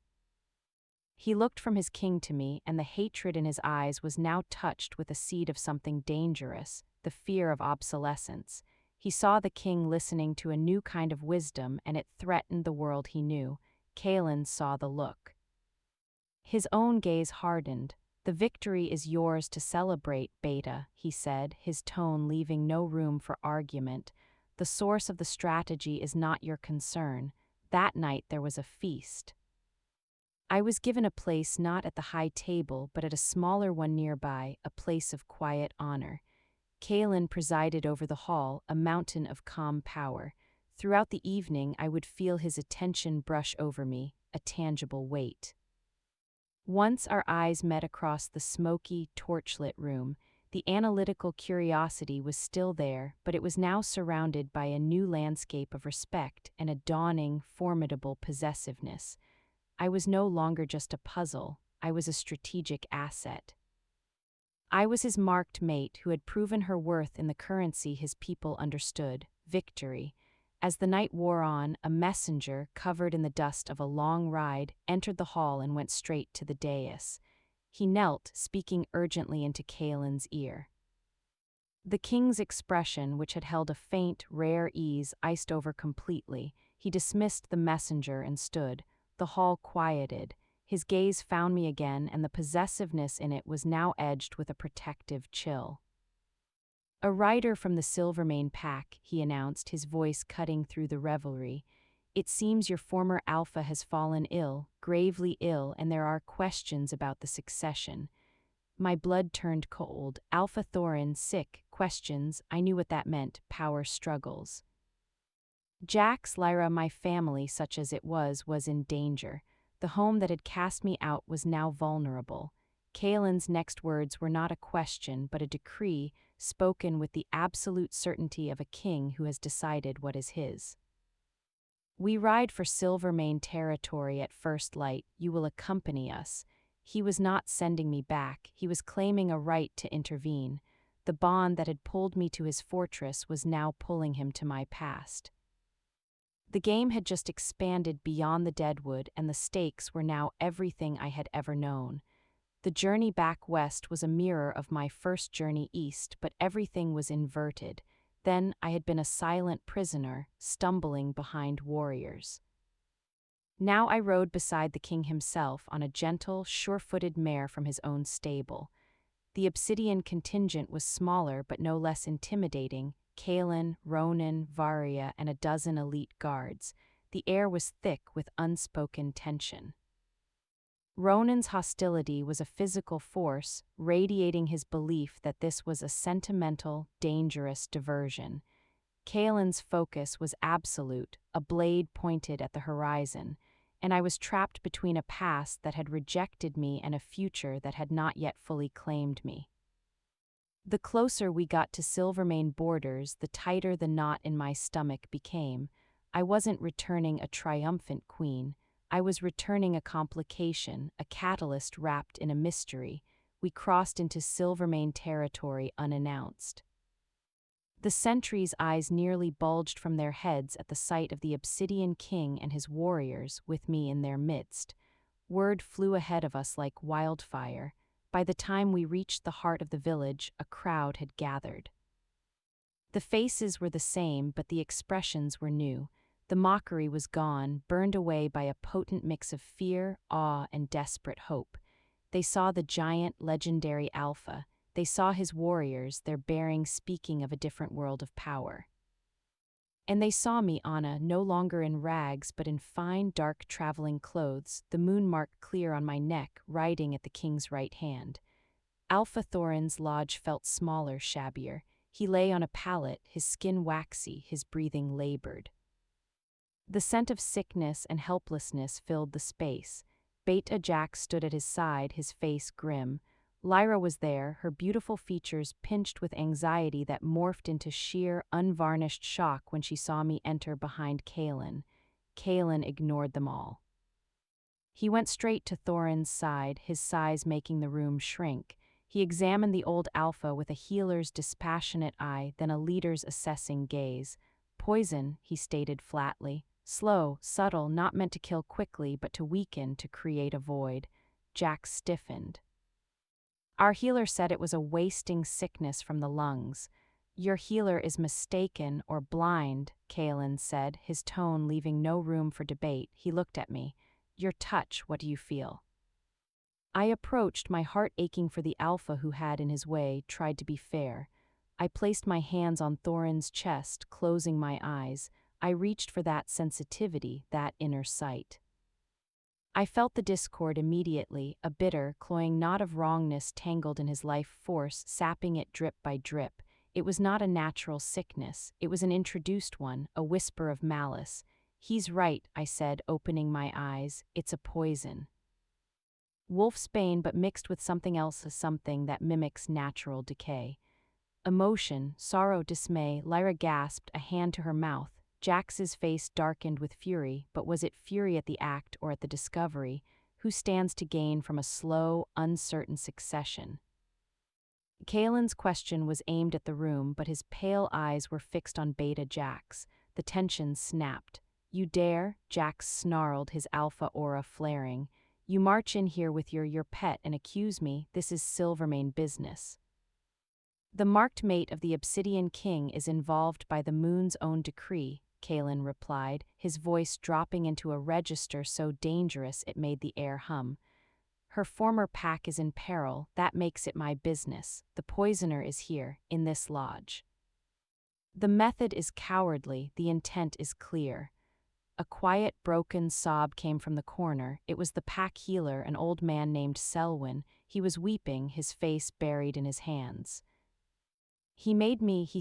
He looked from his king to me, and the hatred in his eyes was now touched with a seed of something dangerous, the fear of obsolescence. He saw the king listening to a new kind of wisdom, and it threatened the world he knew. Kaelen saw the look. His own gaze hardened. "The victory is yours to celebrate, Beta," he said, his tone leaving no room for argument. "The source of the strategy is not your concern." That night there was a feast. I was given a place not at the high table, but at a smaller one nearby, a place of quiet honor. Kaelen presided over the hall, a mountain of calm power. Throughout the evening I would feel his attention brush over me, a tangible weight. Once our eyes met across the smoky, torchlit room, the analytical curiosity was still there, but it was now surrounded by a new landscape of respect and a dawning, formidable possessiveness. I was no longer just a puzzle, I was a strategic asset. I was his marked mate who had proven her worth in the currency his people understood, victory. As the night wore on, a messenger, covered in the dust of a long ride, entered the hall and went straight to the dais. He knelt, speaking urgently into Kaelen's ear. The king's expression, which had held a faint, rare ease, iced over completely. He dismissed the messenger and stood. The hall quieted. His gaze found me again, and the possessiveness in it was now edged with a protective chill. "A rider from the Silvermane pack," he announced, his voice cutting through the revelry. "It seems your former Alpha has fallen ill, gravely ill, and there are questions about the succession." My blood turned cold. Alpha Thorin, sick, questions, I knew what that meant, power struggles. Jax, Lyra, my family, such as it was in danger. The home that had cast me out was now vulnerable. Kaelen's next words were not a question, but a decree, spoken with the absolute certainty of a king who has decided what is his. "We ride for Silvermane territory at first light. You will accompany us." He was not sending me back, he was claiming a right to intervene. The bond that had pulled me to his fortress was now pulling him to my past. The game had just expanded beyond the deadwood, and the stakes were now everything I had ever known. The journey back west was a mirror of my first journey east, but everything was inverted. Then I had been a silent prisoner, stumbling behind warriors. Now I rode beside the king himself on a gentle, sure-footed mare from his own stable. The Obsidian contingent was smaller but no less intimidating: Kaelen, Ronan, Varia, and a dozen elite guards. The air was thick with unspoken tension. Ronan's hostility was a physical force, radiating his belief that this was a sentimental, dangerous diversion. Kaelen's focus was absolute, a blade pointed at the horizon, and I was trapped between a past that had rejected me and a future that had not yet fully claimed me. The closer we got to Silvermane borders, the tighter the knot in my stomach became. I wasn't returning a triumphant queen. I was returning a complication, a catalyst wrapped in a mystery. We crossed into Silvermane territory unannounced. The sentries' eyes nearly bulged from their heads at the sight of the Obsidian King and his warriors, with me in their midst. Word flew ahead of us like wildfire. By the time we reached the heart of the village, a crowd had gathered. The faces were the same, but the expressions were new. The mockery was gone, burned away by a potent mix of fear, awe, and desperate hope. They saw the giant, legendary Alpha. They saw his warriors, their bearing speaking of a different world of power. And they saw me, Anna, no longer in rags but in fine, dark traveling clothes, the moon mark clear on my neck, riding at the king's right hand. Alpha Thorin's lodge felt smaller, shabbier. He lay on a pallet, his skin waxy, his breathing labored. The scent of sickness and helplessness filled the space. Beta Jax stood at his side, his face grim. Lyra was there, her beautiful features pinched with anxiety that morphed into sheer, unvarnished shock when she saw me enter behind Kaelen. Kaelen ignored them all. He went straight to Thorin's side, his size making the room shrink. He examined the old Alpha with a healer's dispassionate eye, then a leader's assessing gaze. "Poison," he stated flatly. "Slow, subtle, not meant to kill quickly, but to weaken, to create a void." Jax stiffened. "Our healer said it was a wasting sickness from the lungs." "Your healer is mistaken or blind," Kaelen said, his tone leaving no room for debate. He looked at me. "Your touch, what do you feel?" I approached, my heart aching for the Alpha who had, in his way, tried to be fair. I placed my hands on Thorin's chest, closing my eyes. I reached for that sensitivity, that inner sight. I felt the discord immediately, a bitter, cloying knot of wrongness tangled in his life force, sapping it drip by drip. It was not a natural sickness, it was an introduced one, a whisper of malice. "He's right," I said, opening my eyes. "It's a poison." Wolfsbane but mixed with something else, something that mimics natural decay. Emotion, sorrow, dismay, Lyra gasped, a hand to her mouth. Jax's face darkened with fury, but was it fury at the act or at the discovery? Who stands to gain from a slow, uncertain succession? Kaelen's question was aimed at the room, but his pale eyes were fixed on Beta Jax. The tension snapped. "You dare?" Jax snarled, his alpha aura flaring. "You march in here with your pet and accuse me? This is Silvermane business." "The marked mate of the Obsidian King is involved by the moon's own decree," Kaelen replied, his voice dropping into a register so dangerous it made the air hum. "Her former pack is in peril, that makes it my business. The poisoner is here, in this lodge." "The method is cowardly, the intent is clear." A quiet, broken sob came from the corner. It was the pack healer, an old man named Selwyn. He was weeping, his face buried in his hands. He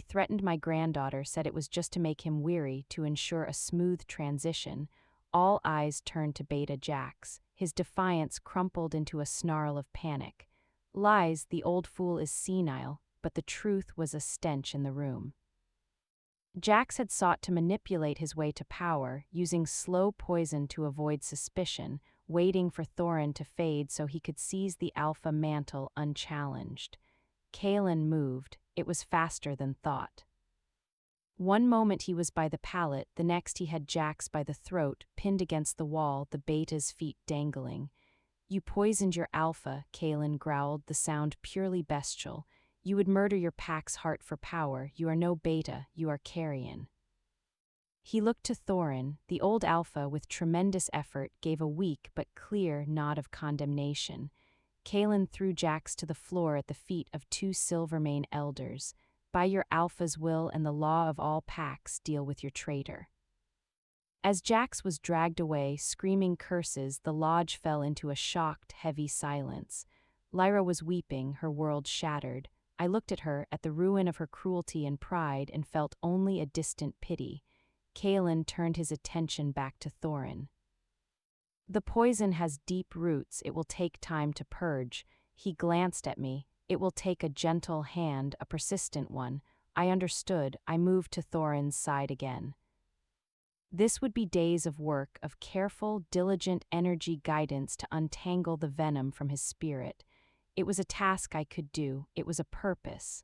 threatened my granddaughter, said it was just to make him weary, to ensure a smooth transition." All eyes turned to Beta Jax. His defiance crumpled into a snarl of panic. "Lies, the old fool is senile," but the truth was a stench in the room. Jax had sought to manipulate his way to power, using slow poison to avoid suspicion, waiting for Thorin to fade so he could seize the alpha mantle unchallenged. Kaelen moved. It was faster than thought. One moment he was by the pallet, the next he had Jax by the throat, pinned against the wall, the beta's feet dangling. "You poisoned your alpha," Kaelen growled, the sound purely bestial. "You would murder your pack's heart for power. You are no beta, you are carrion." He looked to Thorin. The old alpha, with tremendous effort, gave a weak but clear nod of condemnation. Kaelen threw Jax to the floor at the feet of two Silvermane elders. "By your alpha's will and the law of all packs, deal with your traitor." As Jax was dragged away, screaming curses, the lodge fell into a shocked, heavy silence. Lyra was weeping, her world shattered. I looked at her, at the ruin of her cruelty and pride, and felt only a distant pity. Kaelen turned his attention back to Thorin. "The poison has deep roots, it will take time to purge." He glanced at me. "It will take a gentle hand, a persistent one." I understood. I moved to Thorin's side again. This would be days of work, of careful, diligent energy guidance to untangle the venom from his spirit. It was a task I could do. It was a purpose.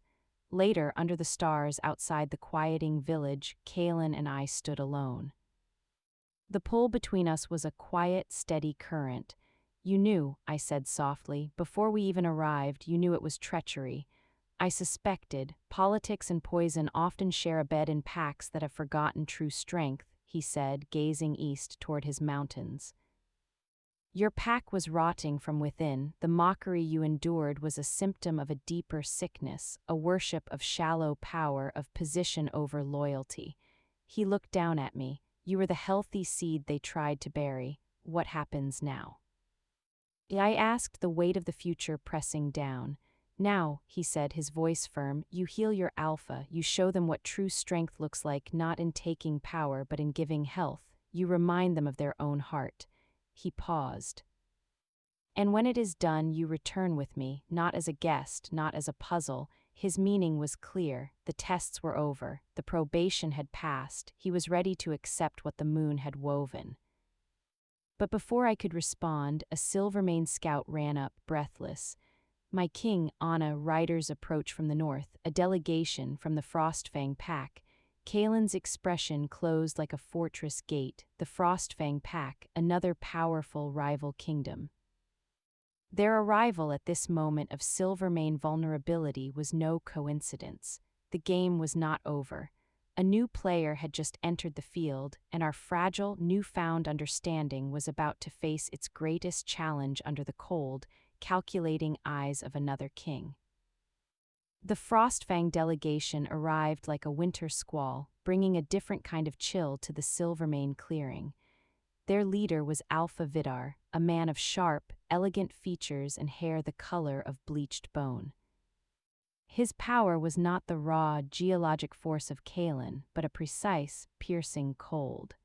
Later, under the stars outside the quieting village, Kaelen and I stood alone. The pull between us was a quiet, steady current. "You knew," I said softly. "Before we even arrived, you knew it was treachery." I suspected. "Politics and poison often share a bed in packs that have forgotten true strength," he said, gazing east toward his mountains. "Your pack was rotting from within. The mockery you endured was a symptom of a deeper sickness, a worship of shallow power, of position over loyalty." He looked down at me. "You were the healthy seed they tried to bury. What happens now?" I asked, the weight of the future pressing down. "Now," he said, his voice firm, "you heal your alpha, you show them what true strength looks like, not in taking power but in giving health. You remind them of their own heart." He paused. "And when it is done, you return with me, not as a guest, not as a puzzle." His meaning was clear. The tests were over. The probation had passed. He was ready to accept what the moon had woven. But before I could respond, a Silvermane scout ran up, breathless. "My king," Anna, riders approach from the north, a delegation from the Frostfang pack. Kaelen's expression closed like a fortress gate. The Frostfang pack, another powerful rival kingdom. Their arrival at this moment of Silvermane vulnerability was no coincidence. The game was not over. A new player had just entered the field, and our fragile, newfound understanding was about to face its greatest challenge under the cold, calculating eyes of another king. The Frostfang delegation arrived like a winter squall, bringing a different kind of chill to the Silvermane clearing. Their leader was Alpha Vidar, a man of sharp, elegant features and hair the color of bleached bone. His power was not the raw, geologic force of Kaelen, but a precise, piercing cold.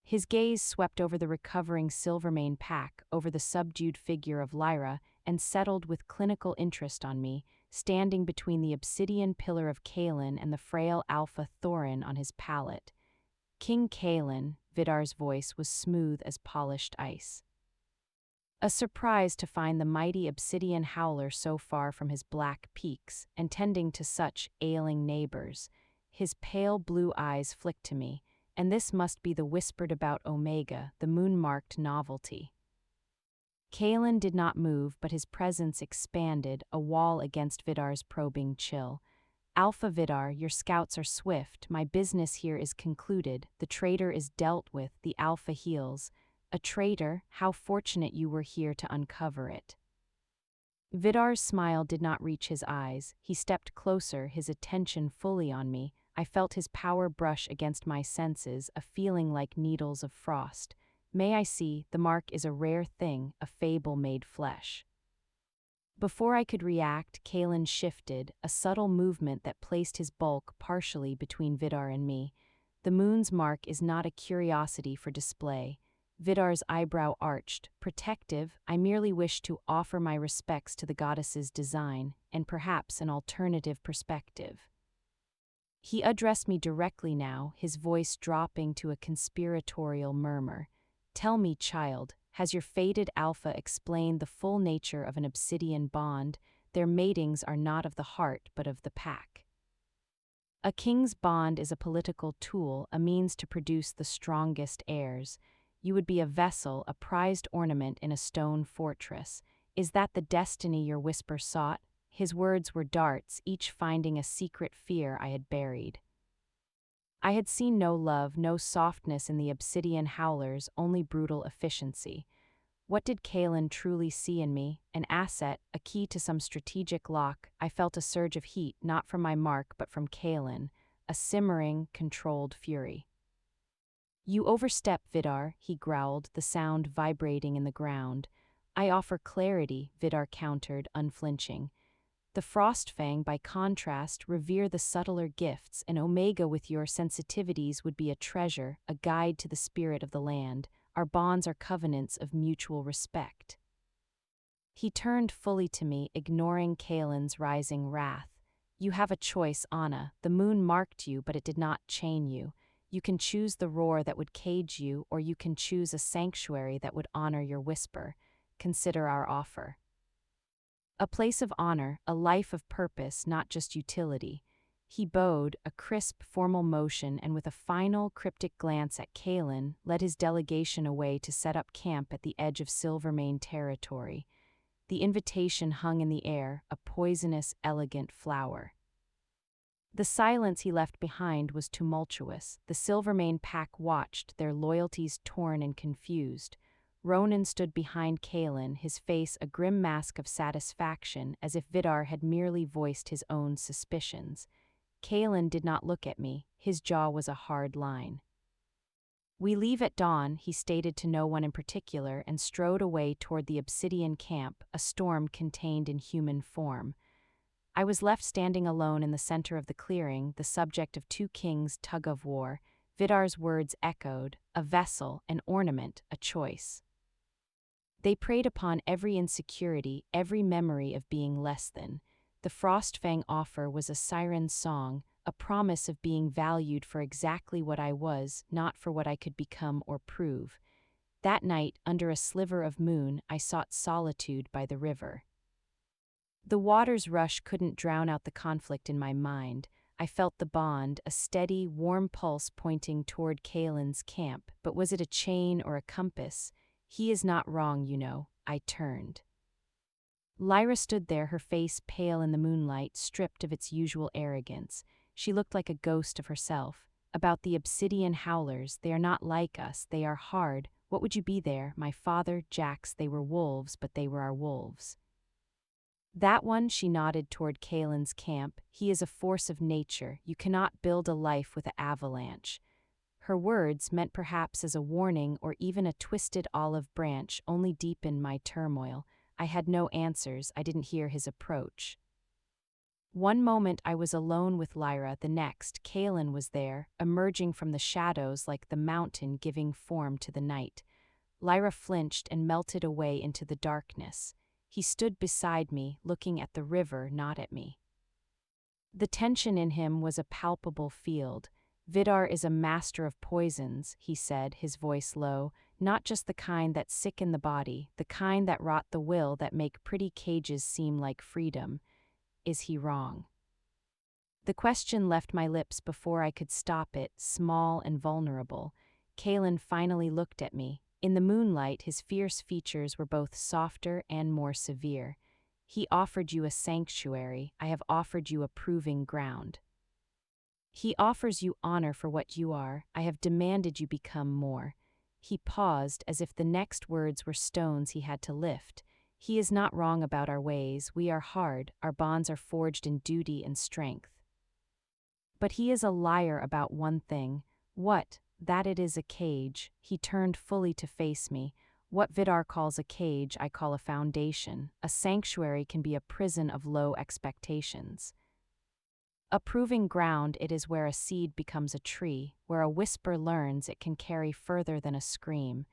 His gaze swept over the recovering Silvermane pack, over the subdued figure of Lyra, and settled with clinical interest on me, standing between the obsidian pillar of Kaelen and the frail Alpha Thorin on his pallet. King Kaelen, Vidar's voice was smooth as polished ice. A surprise to find the mighty Obsidian Howler so far from his black peaks, and tending to such ailing neighbors. His pale blue eyes flicked to me, and this must be the whispered about Omega, the moon-marked novelty. Kaelen did not move, but his presence expanded, a wall against Vidar's probing chill. Alpha Vidar, your scouts are swift, my business here is concluded, the traitor is dealt with, the Alpha heals. A traitor, how fortunate you were here to uncover it. Vidar's smile did not reach his eyes. He stepped closer, his attention fully on me. I felt his power brush against my senses, a feeling like needles of frost. May I see, the mark is a rare thing, a fable made flesh. Before I could react, Kaelen shifted, a subtle movement that placed his bulk partially between Vidar and me. The moon's mark is not a curiosity for display. Vidar's eyebrow arched. Protective, I merely wish to offer my respects to the goddess's design, and perhaps an alternative perspective. He addressed me directly now, his voice dropping to a conspiratorial murmur. Tell me, child, has your fated Alpha explained the full nature of an obsidian bond? Their matings are not of the heart, but of the pack. A king's bond is a political tool, a means to produce the strongest heirs. You would be a vessel, a prized ornament in a stone fortress. Is that the destiny your whisper sought? His words were darts, each finding a secret fear I had buried. I had seen no love, no softness in the Obsidian Howlers, only brutal efficiency. What did Kaelen truly see in me? An asset, a key to some strategic lock. I felt a surge of heat, not from my mark, but from Kaelen, a simmering, controlled fury. You overstep, Vidar, he growled, the sound vibrating in the ground. I offer clarity, Vidar countered, unflinching. The Frostfang, by contrast, revere the subtler gifts, and Omega with your sensitivities would be a treasure, a guide to the spirit of the land. Our bonds are covenants of mutual respect. He turned fully to me, ignoring Kaelen's rising wrath. You have a choice, Anna. The moon marked you, but it did not chain you. You can choose the roar that would cage you, or you can choose a sanctuary that would honor your whisper. Consider our offer. A place of honor, a life of purpose, not just utility. He bowed, a crisp, formal motion, and with a final, cryptic glance at Kaelen, led his delegation away to set up camp at the edge of Silvermane territory. The invitation hung in the air, a poisonous, elegant flower. The silence he left behind was tumultuous. The Silvermane pack watched, their loyalties torn and confused. Ronan stood behind Kaelen, his face a grim mask of satisfaction, as if Vidar had merely voiced his own suspicions. Kaelen did not look at me, his jaw was a hard line. We leave at dawn, he stated to no one in particular, and strode away toward the Obsidian camp, a storm contained in human form. I was left standing alone in the center of the clearing, the subject of two kings' tug-of-war. Vidar's words echoed, a vessel, an ornament, a choice. They preyed upon every insecurity, every memory of being less than. The Frostfang offer was a siren's song, a promise of being valued for exactly what I was, not for what I could become or prove. That night, under a sliver of moon, I sought solitude by the river. The water's rush couldn't drown out the conflict in my mind. I felt the bond, a steady, warm pulse pointing toward Kaelen's camp, but was it a chain or a compass? He is not wrong, you know. I turned. Lyra stood there, her face pale in the moonlight, stripped of its usual arrogance. She looked like a ghost of herself. About the Obsidian Howlers, they are not like us, they are hard. What would you be there? My father, Jax, they were wolves, but they were our wolves. That one, she nodded toward Kaelen's camp. He is a force of nature. You cannot build a life with an avalanche. Her words, meant perhaps as a warning or even a twisted olive branch, only deepened my turmoil. I had no answers. I didn't hear his approach. One moment I was alone with Lyra, the next, Kaelen was there, emerging from the shadows like the mountain giving form to the night. Lyra flinched and melted away into the darkness. He stood beside me, looking at the river, not at me. The tension in him was a palpable field. Vidar is a master of poisons, he said, his voice low, not just the kind that sicken the body, the kind that rot the will, that make pretty cages seem like freedom. Is he wrong? The question left my lips before I could stop it, small and vulnerable. Kaelen finally looked at me. In the moonlight, his fierce features were both softer and more severe. He offered you a sanctuary, I have offered you a proving ground. He offers you honor for what you are, I have demanded you become more. He paused as if the next words were stones he had to lift. He is not wrong about our ways, we are hard, our bonds are forged in duty and strength. But he is a liar about one thing. What? That it is a cage. He turned fully to face me. What Vidar calls a cage, I call a foundation. A sanctuary can be a prison of low expectations. A proving ground, it is where a seed becomes a tree, where a whisper learns it can carry further than a scream.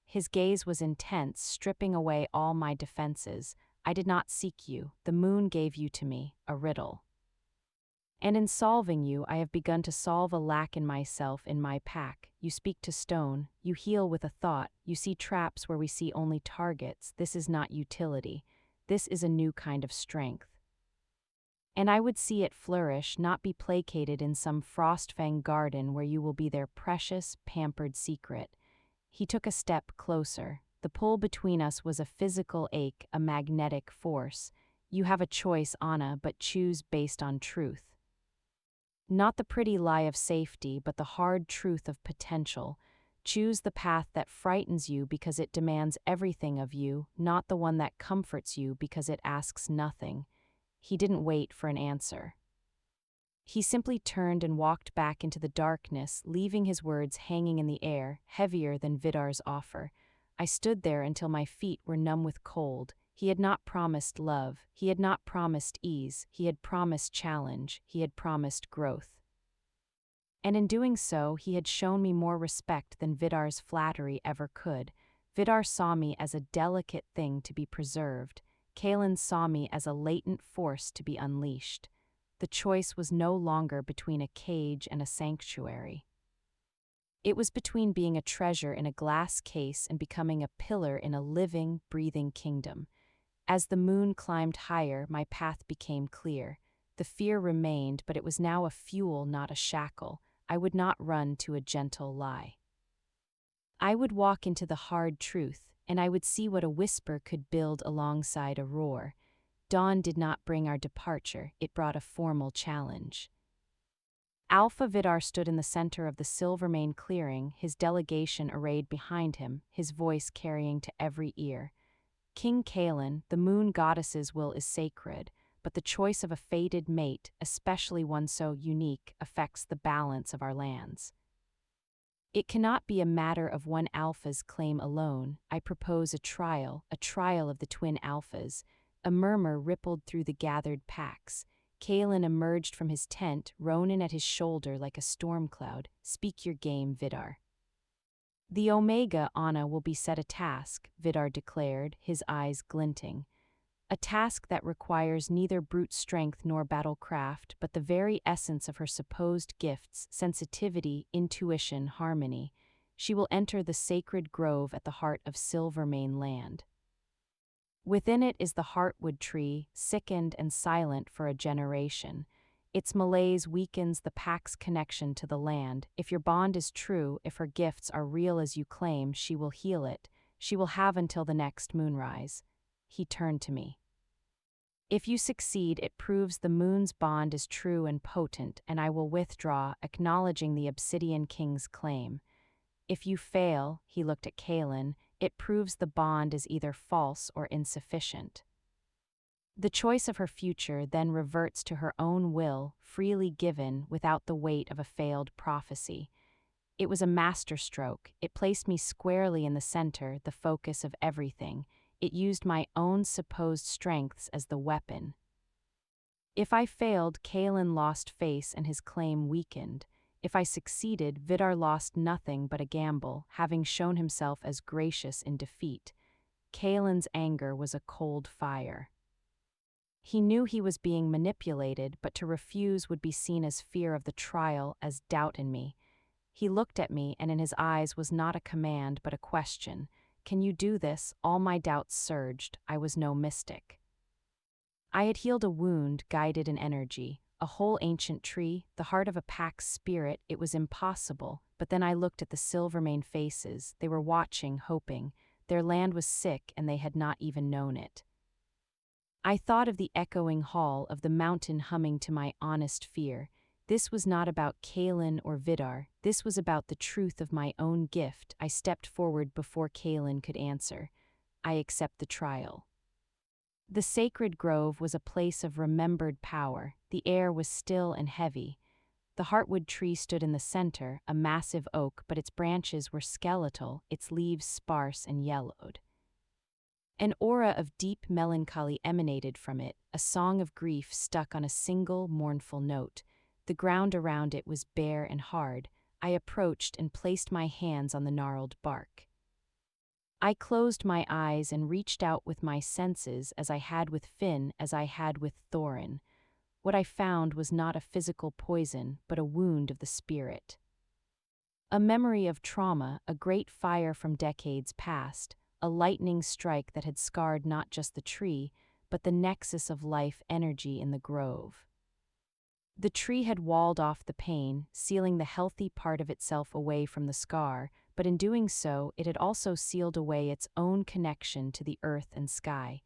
His gaze was intense, stripping away all my defenses. I did not seek you. The moon gave you to me, a riddle. And in solving you, I have begun to solve a lack in myself, in my pack. You speak to stone, you heal with a thought, you see traps where we see only targets. This is not utility. This is a new kind of strength. And I would see it flourish, not be placated in some frost-fanged garden where you will be their precious, pampered secret. He took a step closer. The pull between us was a physical ache, a magnetic force. You have a choice, Anna, but choose based on truth. Not the pretty lie of safety, but the hard truth of potential. Choose the path that frightens you because it demands everything of you, not the one that comforts you because it asks nothing. He didn't wait for an answer. He simply turned and walked back into the darkness, leaving his words hanging in the air, heavier than Vidar's offer. I stood there until my feet were numb with cold. He had not promised love, he had not promised ease, he had promised challenge, he had promised growth. And in doing so, he had shown me more respect than Vidar's flattery ever could. Vidar saw me as a delicate thing to be preserved. Kaelen saw me as a latent force to be unleashed. The choice was no longer between a cage and a sanctuary. It was between being a treasure in a glass case and becoming a pillar in a living, breathing kingdom. As the moon climbed higher, my path became clear. The fear remained, but it was now a fuel, not a shackle. I would not run to a gentle lie. I would walk into the hard truth, and I would see what a whisper could build alongside a roar. Dawn did not bring our departure, it brought a formal challenge. Alpha Vidar stood in the center of the Silvermane clearing, his delegation arrayed behind him, his voice carrying to every ear. King Kaelen, the moon goddess's will is sacred, but the choice of a fated mate, especially one so unique, affects the balance of our lands. It cannot be a matter of one alpha's claim alone. I propose a trial of the twin alphas. A murmur rippled through the gathered packs. Kaelen emerged from his tent, Ronin at his shoulder like a storm cloud. Speak your game, Vidar. The Omega, Anna, will be set a task, Vidar declared, his eyes glinting. A task that requires neither brute strength nor battlecraft, but the very essence of her supposed gifts, sensitivity, intuition, harmony. She will enter the sacred grove at the heart of Silvermane land. Within it is the heartwood tree, sickened and silent for a generation. Its malaise weakens the pack's connection to the land. If your bond is true, if her gifts are real as you claim, she will heal it. She will have until the next moonrise. He turned to me. If you succeed, it proves the moon's bond is true and potent, and I will withdraw, acknowledging the Obsidian King's claim. If you fail, he looked at Kaelen, it proves the bond is either false or insufficient. The choice of her future then reverts to her own will, freely given, without the weight of a failed prophecy. It was a masterstroke. It placed me squarely in the center, the focus of everything. It used my own supposed strengths as the weapon. If I failed, Kaelen lost face and his claim weakened. If I succeeded, Vidar lost nothing but a gamble, having shown himself as gracious in defeat. Kaelen's anger was a cold fire. He knew he was being manipulated, but to refuse would be seen as fear of the trial, as doubt in me. He looked at me, and in his eyes was not a command but a question. "Can you do this?" All my doubts surged. I was no mystic. I had healed a wound, guided in energy. A whole ancient tree, the heart of a pack's spirit. It was impossible. But then I looked at the Silvermane faces. They were watching, hoping. Their land was sick, and they had not even known it. I thought of the echoing hall of the mountain humming to my honest fear. This was not about Kaelen or Vidar. This was about the truth of my own gift. I stepped forward before Kaelen could answer. "I accept the trial." The sacred grove was a place of remembered power. The air was still and heavy. The heartwood tree stood in the center, a massive oak, but its branches were skeletal, its leaves sparse and yellowed. An aura of deep melancholy emanated from it, a song of grief stuck on a single mournful note. The ground around it was bare and hard. I approached and placed my hands on the gnarled bark. I closed my eyes and reached out with my senses, as I had with Finn, as I had with Thorin. What I found was not a physical poison, but a wound of the spirit. A memory of trauma, a great fire from decades past, a lightning strike that had scarred not just the tree, but the nexus of life energy in the grove. The tree had walled off the pain, sealing the healthy part of itself away from the scar, but in doing so, it had also sealed away its own connection to the earth and sky.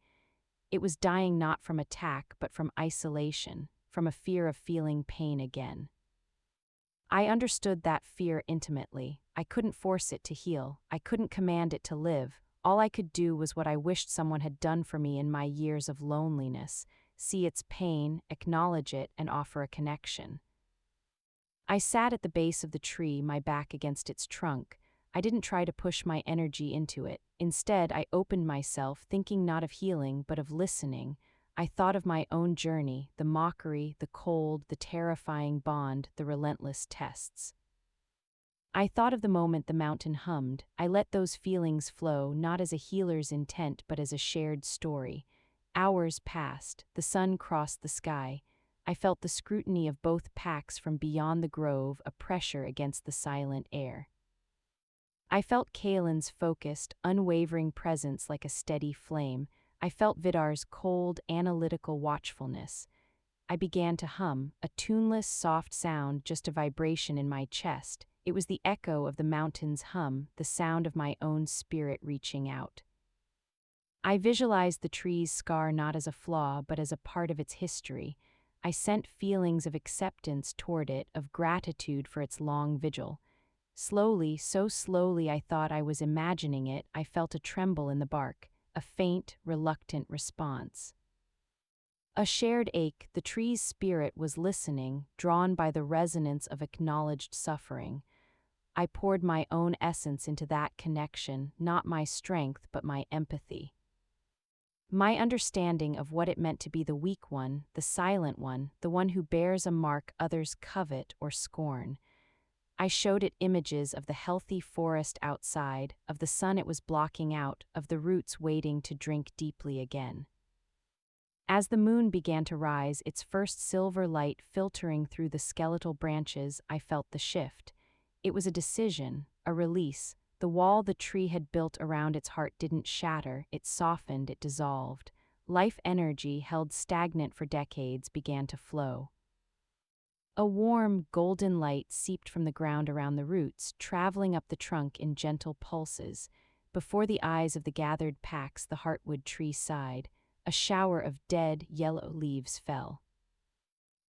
It was dying not from attack, but from isolation, from a fear of feeling pain again. I understood that fear intimately. I couldn't force it to heal. I couldn't command it to live. All I could do was what I wished someone had done for me in my years of loneliness: see its pain, acknowledge it, and offer a connection. I sat at the base of the tree, my back against its trunk. I didn't try to push my energy into it. Instead, I opened myself, thinking not of healing, but of listening. I thought of my own journey, the mockery, the cold, the terrifying bond, the relentless tests. I thought of the moment the mountain hummed. I let those feelings flow, not as a healer's intent, but as a shared story. Hours passed. The sun crossed the sky. I felt the scrutiny of both packs from beyond the grove, a pressure against the silent air. I felt Kaelen's focused, unwavering presence like a steady flame. I felt Vidar's cold, analytical watchfulness. I began to hum, a tuneless, soft sound, just a vibration in my chest. It was the echo of the mountain's hum, the sound of my own spirit reaching out. I visualized the tree's scar not as a flaw, but as a part of its history. I sent feelings of acceptance toward it, of gratitude for its long vigil. Slowly, so slowly I thought I was imagining it, I felt a tremble in the bark, a faint, reluctant response. A shared ache, the tree's spirit was listening, drawn by the resonance of acknowledged suffering. I poured my own essence into that connection, not my strength, but my empathy. My understanding of what it meant to be the weak one, the silent one, the one who bears a mark others covet or scorn. I showed it images of the healthy forest outside, of the sun it was blocking out, of the roots waiting to drink deeply again. As the moon began to rise, its first silver light filtering through the skeletal branches, I felt the shift. It was a decision, a release. The wall the tree had built around its heart didn't shatter, it softened, it dissolved. Life energy, held stagnant for decades, began to flow. A warm, golden light seeped from the ground around the roots, traveling up the trunk in gentle pulses. Before the eyes of the gathered packs, the heartwood tree sighed. A shower of dead, yellow leaves fell.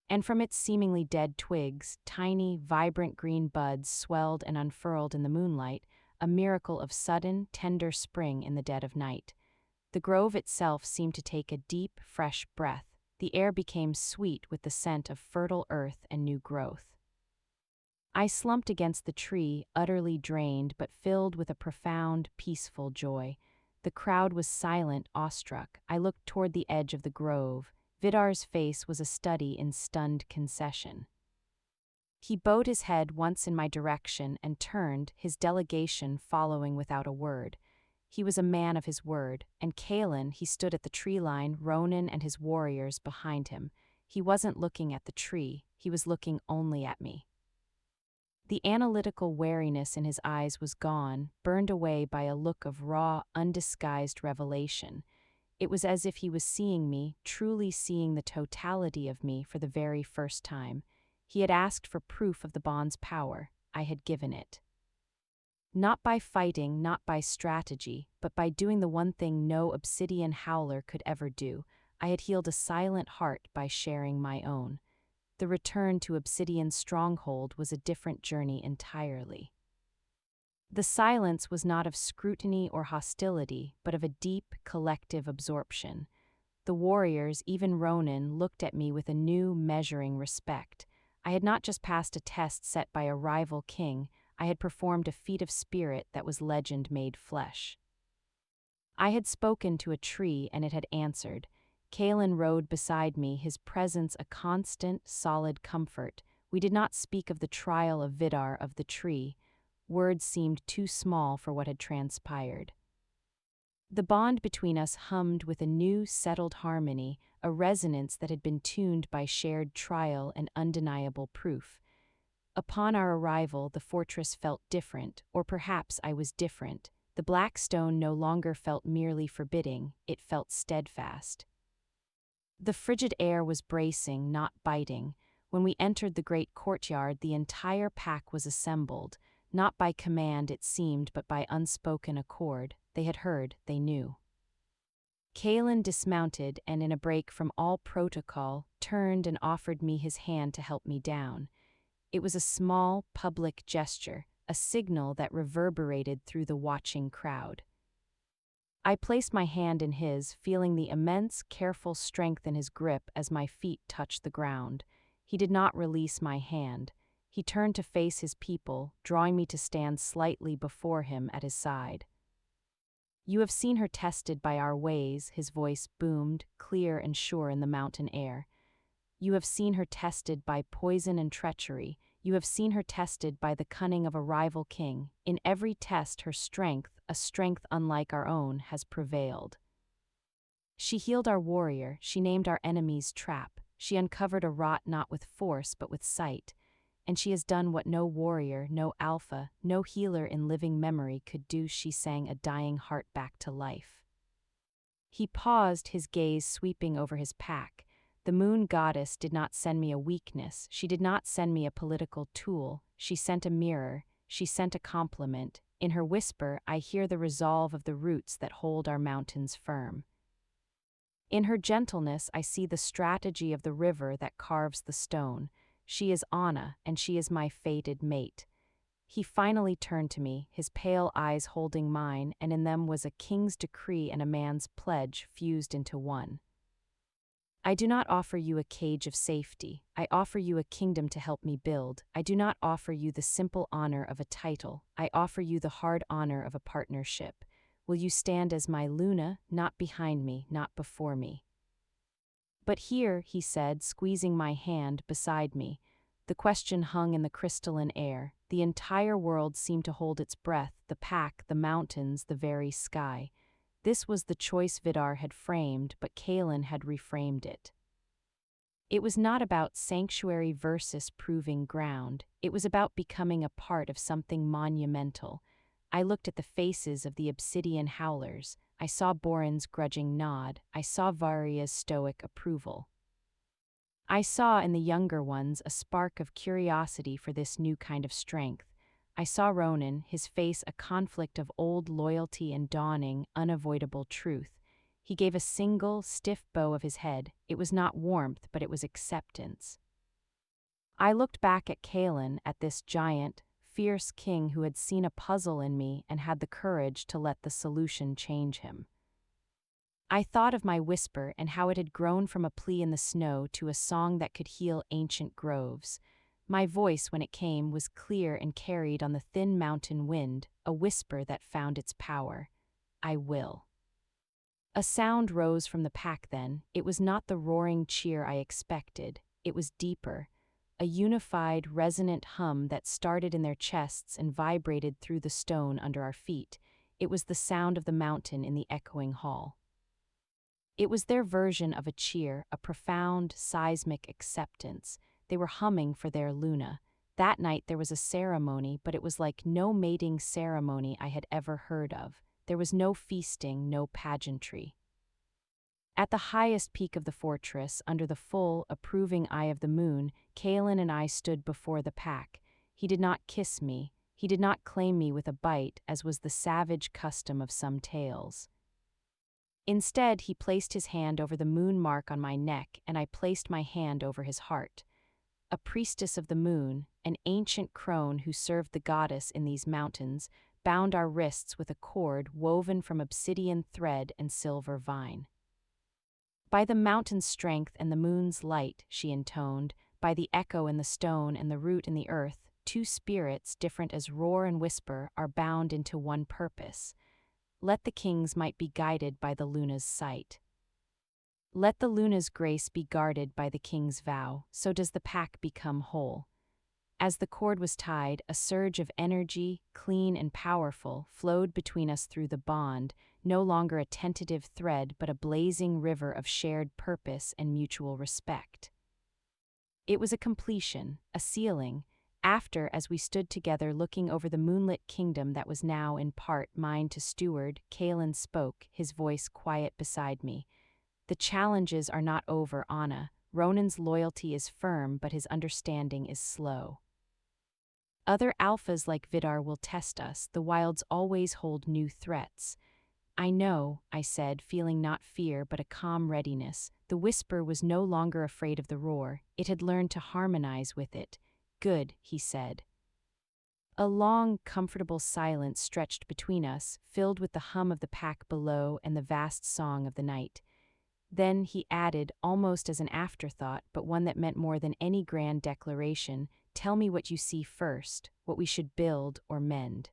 And from its seemingly dead twigs, tiny, vibrant green buds swelled and unfurled in the moonlight, a miracle of sudden, tender spring in the dead of night. The grove itself seemed to take a deep, fresh breath. The air became sweet with the scent of fertile earth and new growth. I slumped against the tree, utterly drained but filled with a profound, peaceful joy. The crowd was silent, awestruck. I looked toward the edge of the grove. Vidar's face was a study in stunned concession. He bowed his head once in my direction and turned, his delegation following without a word. He was a man of his word, and Kaelen, he stood at the tree line, Ronan and his warriors behind him. He wasn't looking at the tree, he was looking only at me. The analytical wariness in his eyes was gone, burned away by a look of raw, undisguised revelation. It was as if he was seeing me, truly seeing the totality of me for the very first time. He had asked for proof of the bond's power. I had given it. Not by fighting, not by strategy, but by doing the one thing no Obsidian Howler could ever do. I had healed a silent heart by sharing my own. The return to Obsidian's stronghold was a different journey entirely. The silence was not of scrutiny or hostility, but of a deep, collective absorption. The warriors, even Ronan, looked at me with a new, measuring respect. I had not just passed a test set by a rival king, I had performed a feat of spirit that was legend made flesh. I had spoken to a tree and it had answered. Kaelen rode beside me, his presence a constant, solid comfort. We did not speak of the trial of Vidar of the tree. Words seemed too small for what had transpired. The bond between us hummed with a new, settled harmony, a resonance that had been tuned by shared trial and undeniable proof. Upon our arrival, the fortress felt different, or perhaps I was different. The black stone no longer felt merely forbidding, it felt steadfast. The frigid air was bracing, not biting. When we entered the great courtyard, the entire pack was assembled, not by command it seemed, but by unspoken accord. They had heard, they knew. Kaelen dismounted and, in a break from all protocol, turned and offered me his hand to help me down. It was a small, public gesture, a signal that reverberated through the watching crowd. I placed my hand in his, feeling the immense, careful strength in his grip as my feet touched the ground. He did not release my hand. He turned to face his people, drawing me to stand slightly before him at his side. "You have seen her tested by our ways," his voice boomed, clear and sure in the mountain air. "You have seen her tested by poison and treachery. You have seen her tested by the cunning of a rival king. In every test her strength, a strength unlike our own, has prevailed. She healed our warrior, she named our enemy's trap, she uncovered a rot not with force but with sight, and she has done what no warrior, no alpha, no healer in living memory could do. She sang a dying heart back to life." He paused, his gaze sweeping over his pack. The moon goddess did not send me a weakness, she did not send me a political tool, she sent a mirror, she sent a compliment. In her whisper, I hear the resolve of the roots that hold our mountains firm. In her gentleness, I see the strategy of the river that carves the stone. She is Anna, and she is my fated mate. He finally turned to me, his pale eyes holding mine, and in them was a king's decree and a man's pledge fused into one. "I do not offer you a cage of safety. I offer you a kingdom to help me build. I do not offer you the simple honor of a title. I offer you the hard honor of a partnership. Will you stand as my Luna, not behind me, not before me?" "But here," he said, squeezing my hand beside me. The question hung in the crystalline air. The entire world seemed to hold its breath, the pack, the mountains, the very sky. This was the choice Vidar had framed, but Kaelen had reframed it. It was not about sanctuary versus proving ground. It was about becoming a part of something monumental. I looked at the faces of the Obsidian Howlers. I saw Boren's grudging nod. I saw Varia's stoic approval. I saw in the younger ones a spark of curiosity for this new kind of strength. I saw Ronan, his face a conflict of old loyalty and dawning, unavoidable truth. He gave a single, stiff bow of his head. It was not warmth, but it was acceptance. I looked back at Kaelen, at this giant, fierce king who had seen a puzzle in me and had the courage to let the solution change him. I thought of my whisper and how it had grown from a plea in the snow to a song that could heal ancient groves. My voice, when it came, was clear and carried on the thin mountain wind, a whisper that found its power. I will. A sound rose from the pack then. It was not the roaring cheer I expected. It was deeper, a unified, resonant hum that started in their chests and vibrated through the stone under our feet. It was the sound of the mountain in the echoing hall. It was their version of a cheer, a profound, seismic acceptance. They were humming for their Luna. That night there was a ceremony, but it was like no mating ceremony I had ever heard of. There was no feasting, no pageantry. At the highest peak of the fortress, under the full, approving eye of the moon, Kaelen and I stood before the pack. He did not kiss me. He did not claim me with a bite, as was the savage custom of some tales. Instead, he placed his hand over the moon mark on my neck, and I placed my hand over his heart. A priestess of the moon, an ancient crone who served the goddess in these mountains, bound our wrists with a cord woven from obsidian thread and silver vine. By the mountain's strength and the moon's light, she intoned, by the echo in the stone and the root in the earth, two spirits, different as roar and whisper, are bound into one purpose. Let the kings might be guided by the Luna's sight. Let the Luna's grace be guarded by the king's vow, so does the pack become whole. As the cord was tied, a surge of energy, clean and powerful, flowed between us through the bond, no longer a tentative thread but a blazing river of shared purpose and mutual respect. It was a completion, a sealing, after, as we stood together looking over the moonlit kingdom that was now in part mine to steward, Kaelen spoke, his voice quiet beside me. The challenges are not over, Anna. Ronan's loyalty is firm, but his understanding is slow. Other alphas like Vidar will test us. The wilds always hold new threats. I know, I said, feeling not fear but a calm readiness. The whisper was no longer afraid of the roar. It had learned to harmonize with it. Good, he said. A long, comfortable silence stretched between us, filled with the hum of the pack below and the vast song of the night. Then he added, almost as an afterthought, but one that meant more than any grand declaration, tell me what you see first, what we should build or mend.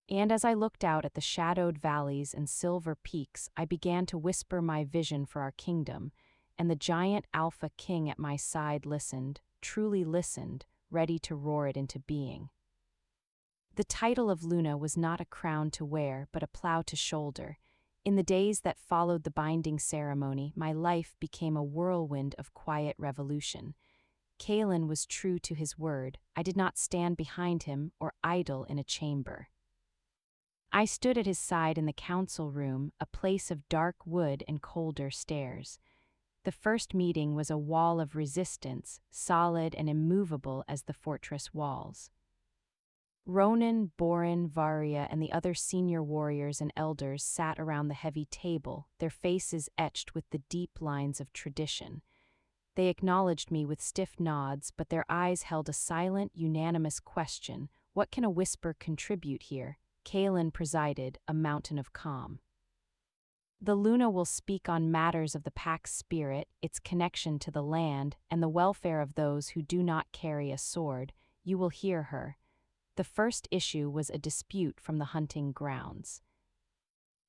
And as I looked out at the shadowed valleys and silver peaks, I began to whisper my vision for our kingdom, and the giant Alpha King at my side listened, truly listened, ready to roar it into being. The title of Luna was not a crown to wear, but a plow to shoulder. In the days that followed the binding ceremony, my life became a whirlwind of quiet revolution. Kaelen was true to his word. I did not stand behind him or idle in a chamber. I stood at his side in the council room, a place of dark wood and colder stairs. The first meeting was a wall of resistance, solid and immovable as the fortress walls. Ronan, Borin, Varia, and the other senior warriors and elders sat around the heavy table, their faces etched with the deep lines of tradition. They acknowledged me with stiff nods, but their eyes held a silent, unanimous question. What can a whisper contribute here? Kaelen presided, a mountain of calm. The Luna will speak on matters of the pack's spirit, its connection to the land, and the welfare of those who do not carry a sword. You will hear her. The first issue was a dispute from the hunting grounds.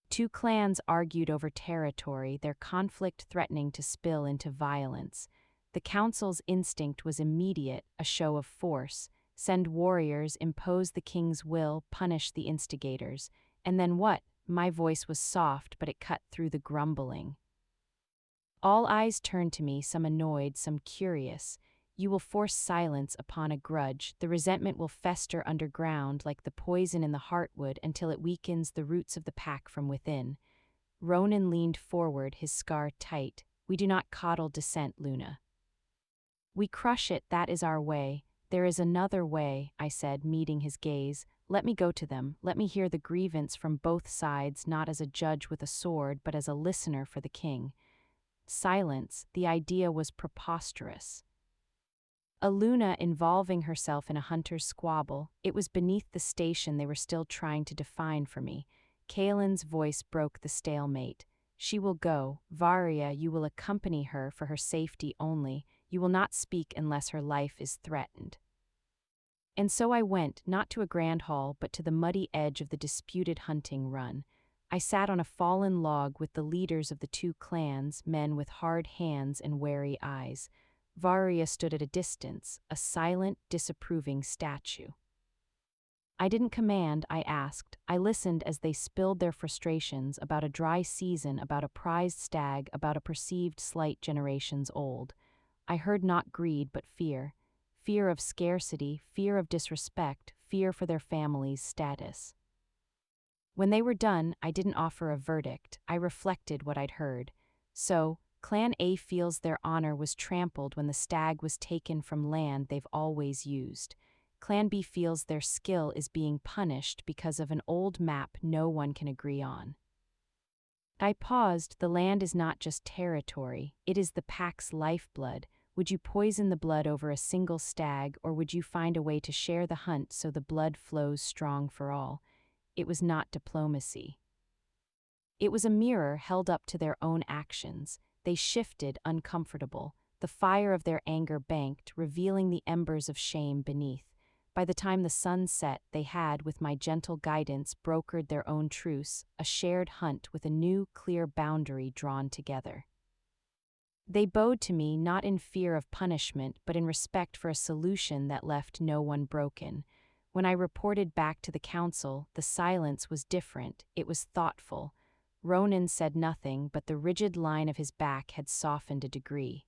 Two clans argued over territory, their conflict threatening to spill into violence. The council's instinct was immediate, a show of force. Send warriors, impose the king's will, punish the instigators. And then what? My voice was soft, but it cut through the grumbling. All eyes turned to me, some annoyed, some curious. You will force silence upon a grudge. The resentment will fester underground like the poison in the heartwood until it weakens the roots of the pack from within. Ronan leaned forward, his scar tight. We do not coddle dissent, Luna. We crush it, that is our way. There is another way, I said, meeting his gaze. Let me go to them. Let me hear the grievance from both sides, not as a judge with a sword, but as a listener for the king. Silence, the idea was preposterous. A Luna involving herself in a hunter's squabble, it was beneath the station they were still trying to define for me. Kaelen's voice broke the stalemate. She will go. Varia, you will accompany her for her safety only. You will not speak unless her life is threatened. And so I went, not to a grand hall, but to the muddy edge of the disputed hunting run. I sat on a fallen log with the leaders of the two clans, men with hard hands and wary eyes. Varia stood at a distance, a silent, disapproving statue. I didn't command, I asked. I listened as they spilled their frustrations about a dry season, about a prized stag, about a perceived slight generations old. I heard not greed but fear. Fear of scarcity, fear of disrespect, fear for their family's status. When they were done, I didn't offer a verdict. I reflected what I'd heard. So, Clan A feels their honor was trampled when the stag was taken from land they've always used. Clan B feels their skill is being punished because of an old map no one can agree on. I paused. The land is not just territory, it is the pack's lifeblood. Would you poison the blood over a single stag, or would you find a way to share the hunt so the blood flows strong for all? It was not diplomacy. It was a mirror held up to their own actions. They shifted, uncomfortable. The fire of their anger banked, revealing the embers of shame beneath. By the time the sun set, they had, with my gentle guidance, brokered their own truce, a shared hunt with a new, clear boundary drawn together. They bowed to me not in fear of punishment, but in respect for a solution that left no one broken. When I reported back to the council, the silence was different, it was thoughtful. Ronan said nothing, but the rigid line of his back had softened a degree.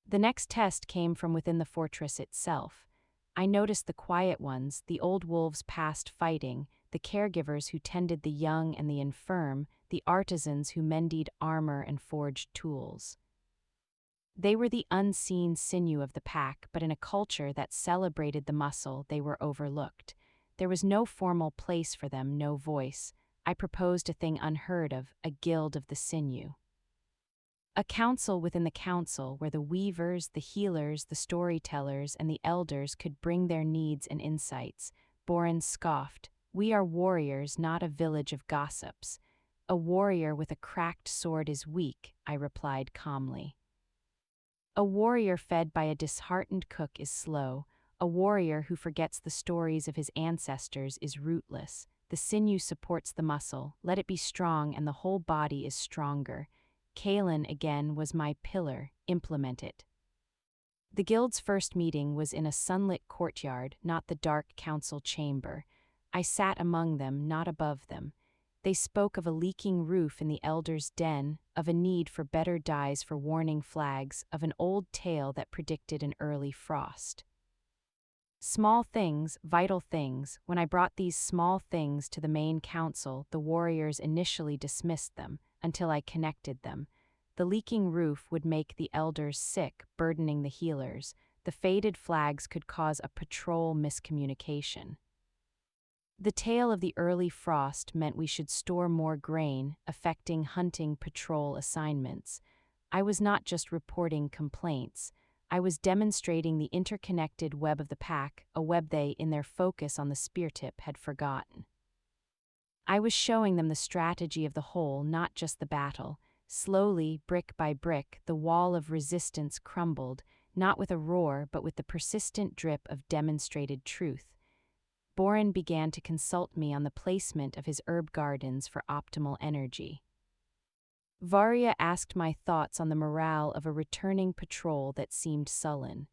The next test came from within the fortress itself. I noticed the quiet ones, the old wolves past fighting, the caregivers who tended the young and the infirm, the artisans who mended armor and forged tools. They were the unseen sinew of the pack, but in a culture that celebrated the muscle, they were overlooked. There was no formal place for them, no voice. I proposed a thing unheard of, a guild of the sinew. A council within the council where the weavers, the healers, the storytellers, and the elders could bring their needs and insights. Boren scoffed. We are warriors, not a village of gossips. A warrior with a cracked sword is weak, I replied calmly. A warrior fed by a disheartened cook is slow. A warrior who forgets the stories of his ancestors is rootless. The sinew supports the muscle, let it be strong and the whole body is stronger. Kaelen again was my pillar, implement it. The guild's first meeting was in a sunlit courtyard, not the dark council chamber. I sat among them, not above them. They spoke of a leaking roof in the elders' den, of a need for better dyes for warning flags, of an old tale that predicted an early frost. Small things, vital things. When I brought these small things to the main council, the warriors initially dismissed them, until I connected them. The leaking roof would make the elders sick, burdening the healers. The faded flags could cause a patrol miscommunication. The tale of the early frost meant we should store more grain, affecting hunting patrol assignments. I was not just reporting complaints. I was demonstrating the interconnected web of the pack, a web they, in their focus on the spear tip, had forgotten. I was showing them the strategy of the whole, not just the battle. Slowly, brick by brick, the wall of resistance crumbled, not with a roar but with the persistent drip of demonstrated truth. Boren began to consult me on the placement of his herb gardens for optimal energy. Varia asked my thoughts on the morale of a returning patrol that seemed sullen.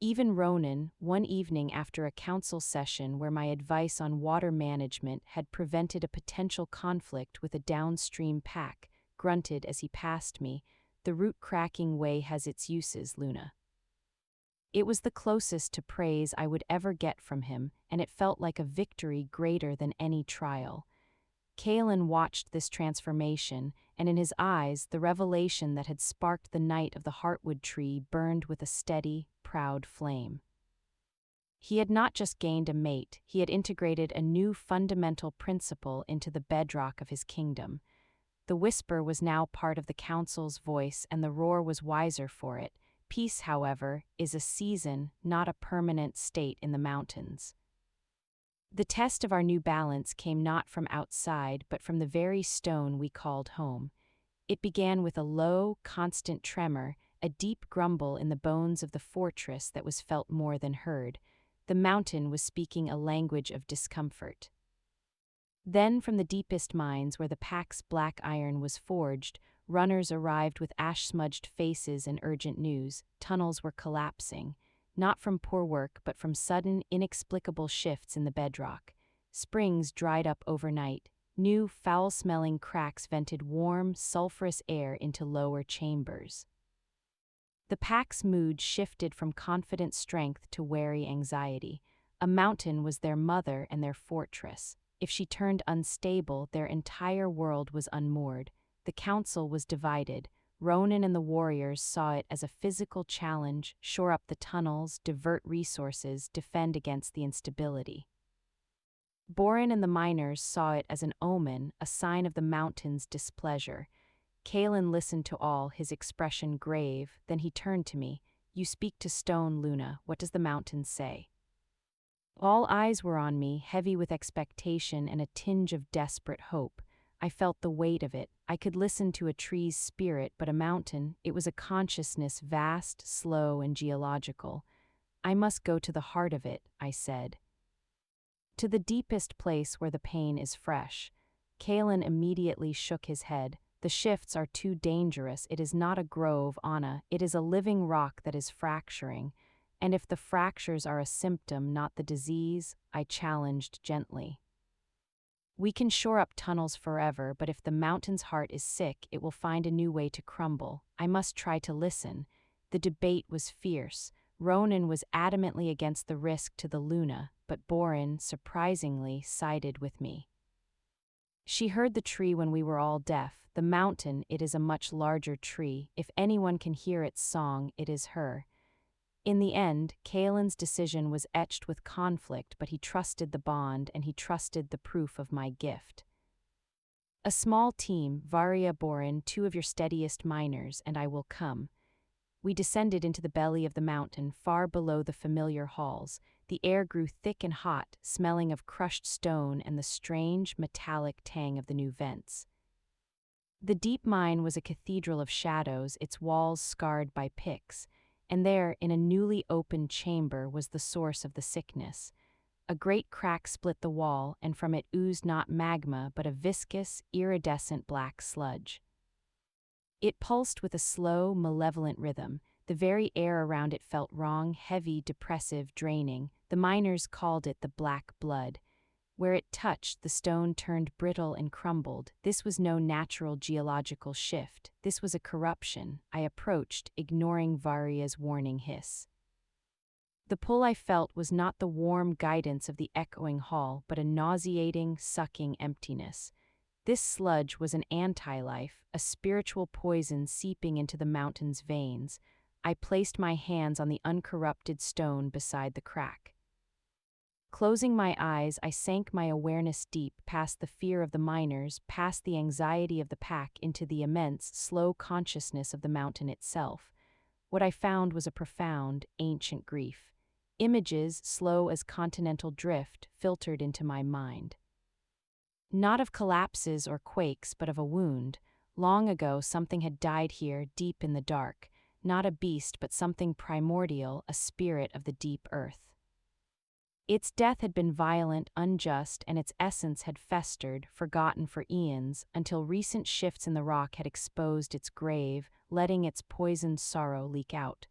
Even Ronan, one evening after a council session where my advice on water management had prevented a potential conflict with a downstream pack, grunted as he passed me, "The root-cracking way has its uses, Luna." It was the closest to praise I would ever get from him, and it felt like a victory greater than any trial. Kaelen watched this transformation, and in his eyes the revelation that had sparked the night of the heartwood tree burned with a steady, proud flame. He had not just gained a mate, he had integrated a new fundamental principle into the bedrock of his kingdom. The whisper was now part of the council's voice, and the roar was wiser for it. Peace, however, is a season, not a permanent state in the mountains. The test of our new balance came not from outside, but from the very stone we called home. It began with a low, constant tremor, a deep grumble in the bones of the fortress that was felt more than heard. The mountain was speaking a language of discomfort. Then, from the deepest mines where the pack's black iron was forged, runners arrived with ash-smudged faces and urgent news. Tunnels were collapsing, not from poor work but from sudden, inexplicable shifts in the bedrock. Springs dried up overnight. New, foul-smelling cracks vented warm, sulfurous air into lower chambers. The pack's mood shifted from confident strength to wary anxiety. A mountain was their mother and their fortress. If she turned unstable, their entire world was unmoored. The council was divided. Ronan and the warriors saw it as a physical challenge: shore up the tunnels, divert resources, defend against the instability. Borin and the miners saw it as an omen, a sign of the mountain's displeasure. Kaelen listened to all, his expression grave. Then he turned to me. "You speak to stone, Luna. What does the mountain say?" All eyes were on me, heavy with expectation and a tinge of desperate hope. I felt the weight of it. I could listen to a tree's spirit, but a mountain, it was a consciousness vast, slow, and geological. "I must go to the heart of it," I said. "To the deepest place where the pain is fresh." Kaelen immediately shook his head. "The shifts are too dangerous. It is not a grove, Anna. It is a living rock that is fracturing. And if the fractures are a symptom, not the disease," I challenged gently. "We can shore up tunnels forever, but if the mountain's heart is sick, it will find a new way to crumble. I must try to listen." The debate was fierce. Ronan was adamantly against the risk to the Luna, but Borin, surprisingly, sided with me. "She heard the tree when we were all deaf. The mountain, it is a much larger tree. If anyone can hear its song, it is her." In the end, Kaelen's decision was etched with conflict, but he trusted the bond and he trusted the proof of my gift. "A small team, Varia, Borin, 2 of your steadiest miners, and I will come." We descended into the belly of the mountain, far below the familiar halls. The air grew thick and hot, smelling of crushed stone and the strange, metallic tang of the new vents. The deep mine was a cathedral of shadows, its walls scarred by picks. And there, in a newly opened chamber, was the source of the sickness. A great crack split the wall, and from it oozed not magma, but a viscous, iridescent black sludge. It pulsed with a slow, malevolent rhythm. The very air around it felt wrong, heavy, depressive, draining. The miners called it the black blood. Where it touched, the stone turned brittle and crumbled. This was no natural geological shift. This was a corruption. I approached, ignoring Varia's warning hiss. The pull I felt was not the warm guidance of the echoing hall, but a nauseating, sucking emptiness. This sludge was an anti-life, a spiritual poison seeping into the mountain's veins. I placed my hands on the uncorrupted stone beside the crack. Closing my eyes, I sank my awareness deep, past the fear of the miners, past the anxiety of the pack, into the immense, slow consciousness of the mountain itself. What I found was a profound, ancient grief. Images, slow as continental drift, filtered into my mind. Not of collapses or quakes, but of a wound. Long ago, something had died here, deep in the dark. Not a beast, but something primordial, a spirit of the deep earth. Its death had been violent, unjust, and its essence had festered, forgotten for eons, until recent shifts in the rock had exposed its grave, letting its poisoned sorrow leak out.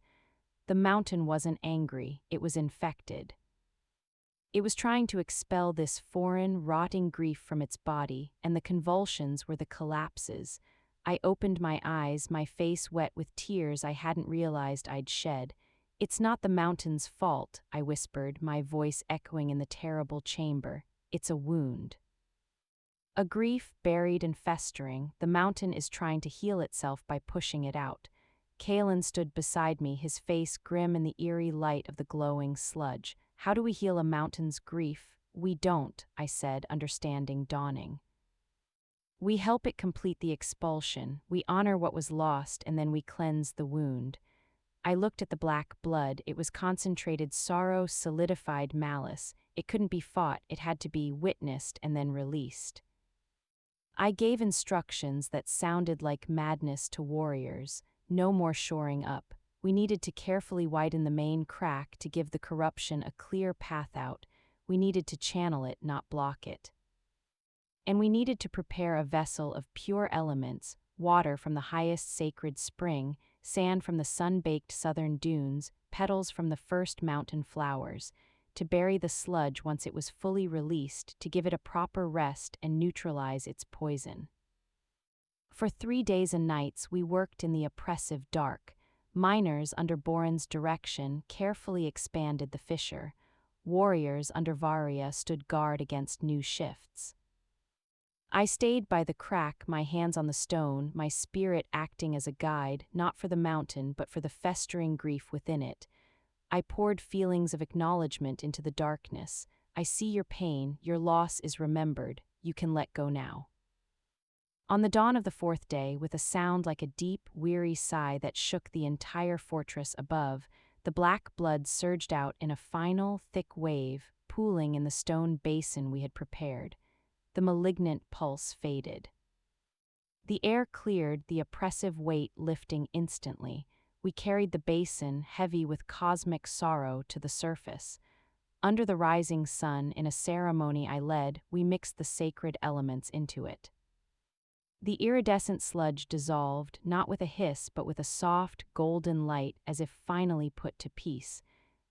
The mountain wasn't angry, it was infected. It was trying to expel this foreign, rotting grief from its body, and the convulsions were the collapses. I opened my eyes, my face wet with tears I hadn't realized I'd shed. "It's not the mountain's fault," I whispered, my voice echoing in the terrible chamber. "It's a wound. A grief buried and festering. The mountain is trying to heal itself by pushing it out." Kaelen stood beside me, his face grim in the eerie light of the glowing sludge. "How do we heal a mountain's grief?" "We don't," I said, understanding dawning. "We help it complete the expulsion. We honor what was lost, and then we cleanse the wound." I looked at the black blood. It was concentrated sorrow, solidified malice. It couldn't be fought, it had to be witnessed and then released. I gave instructions that sounded like madness to warriors. No more shoring up. We needed to carefully widen the main crack to give the corruption a clear path out. We needed to channel it, not block it. And we needed to prepare a vessel of pure elements, water from the highest sacred spring, sand from the sun-baked southern dunes, petals from the first mountain flowers, to bury the sludge once it was fully released, to give it a proper rest and neutralize its poison. For 3 days and nights we worked in the oppressive dark. Miners under Boren's direction carefully expanded the fissure. Warriors under Varia stood guard against new shifts. I stayed by the crack, my hands on the stone, my spirit acting as a guide, not for the mountain but for the festering grief within it. I poured feelings of acknowledgement into the darkness. I see your pain, your loss is remembered, you can let go now. On the dawn of the 4th day, with a sound like a deep, weary sigh that shook the entire fortress above, the black blood surged out in a final, thick wave, pooling in the stone basin we had prepared. The malignant pulse faded. The air cleared, the oppressive weight lifting instantly. We carried the basin, heavy with cosmic sorrow, to the surface. Under the rising sun, in a ceremony I led, we mixed the sacred elements into it. The iridescent sludge dissolved, not with a hiss but with a soft, golden light as if finally put to peace.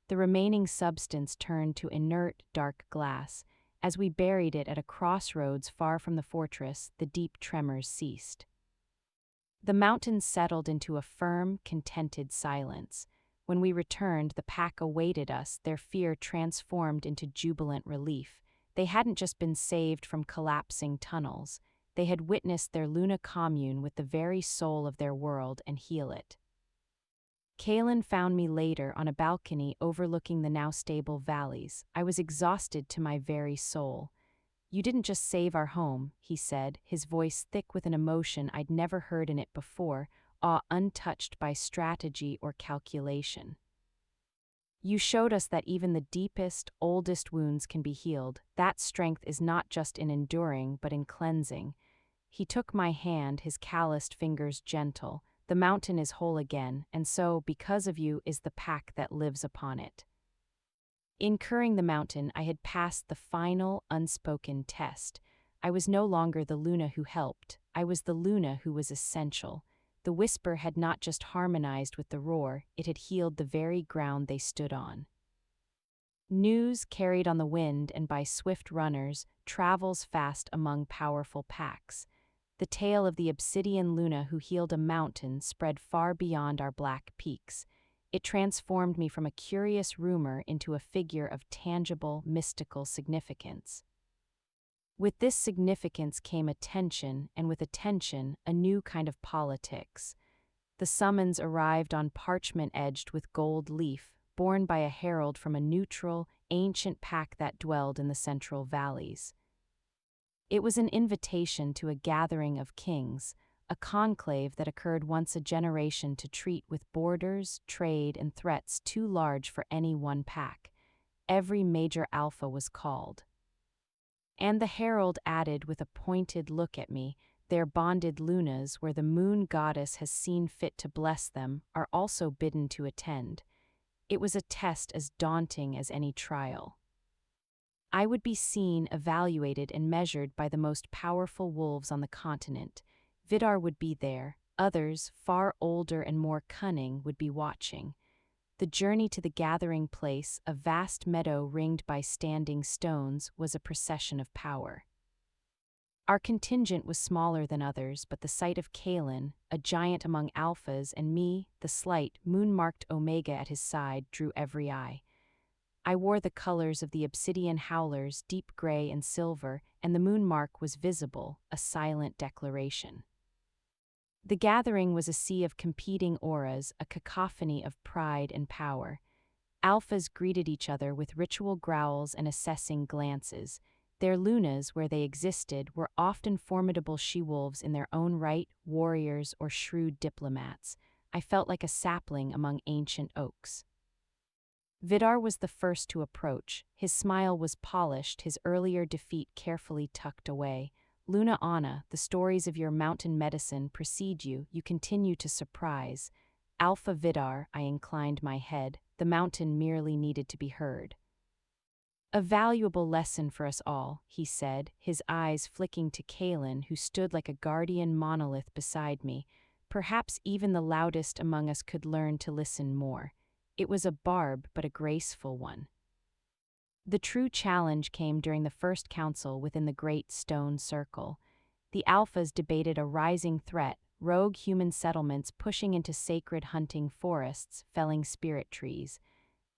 The remaining substance turned to inert, dark glass. As we buried it at a crossroads far from the fortress, the deep tremors ceased. The mountains settled into a firm, contented silence. When we returned, the pack awaited us, their fear transformed into jubilant relief. They hadn't just been saved from collapsing tunnels. They had witnessed their Luna commune with the very soul of their world and heal it. Kaelen found me later on a balcony overlooking the now stable valleys. I was exhausted to my very soul. "You didn't just save our home," he said, his voice thick with an emotion I'd never heard in it before, awe untouched by strategy or calculation. "You showed us that even the deepest, oldest wounds can be healed. That strength is not just in enduring, but in cleansing." He took my hand, his calloused fingers gentle. "The mountain is whole again, and so, because of you, is the pack that lives upon it." In curing the mountain, I had passed the final, unspoken test. I was no longer the Luna who helped. I was the Luna who was essential. The whisper had not just harmonized with the roar, it had healed the very ground they stood on. News carried on the wind and by swift runners travels fast among powerful packs. The tale of the Obsidian Luna who healed a mountain spread far beyond our black peaks. It transformed me from a curious rumor into a figure of tangible, mystical significance. With this significance came attention, and with attention, a new kind of politics. The summons arrived on parchment edged with gold leaf, borne by a herald from a neutral, ancient pack that dwelled in the central valleys. It was an invitation to a gathering of kings, a conclave that occurred once a generation to treat with borders, trade, and threats too large for any one pack. Every major alpha was called. And the herald added with a pointed look at me, "Their bonded lunas, where the moon goddess has seen fit to bless them, are also bidden to attend." It was a test as daunting as any trial. I would be seen, evaluated, and measured by the most powerful wolves on the continent. Vidar would be there. Others, far older and more cunning, would be watching. The journey to the gathering place, a vast meadow ringed by standing stones, was a procession of power. Our contingent was smaller than others, but the sight of Kaelen, a giant among alphas, and me, the slight, moon-marked Omega at his side, drew every eye. I wore the colors of the Obsidian Howlers, deep gray and silver, and the moon mark was visible, a silent declaration. The gathering was a sea of competing auras, a cacophony of pride and power. Alphas greeted each other with ritual growls and assessing glances. Their lunas, where they existed, were often formidable she-wolves in their own right, warriors or shrewd diplomats. I felt like a sapling among ancient oaks. Vidar was the first to approach. His smile was polished, his earlier defeat carefully tucked away. "Luna Anna, the stories of your mountain medicine precede you. You continue to surprise." "Alpha Vidar," I inclined my head. The mountain merely needed to be heard. A valuable lesson for us all, he said, his eyes flicking to Kaelen, who stood like a guardian monolith beside me. Perhaps even the loudest among us could learn to listen more. It was a barb, but a graceful one. The true challenge came during the first council within the Great Stone Circle. The Alphas debated a rising threat, rogue human settlements pushing into sacred hunting forests, felling spirit trees.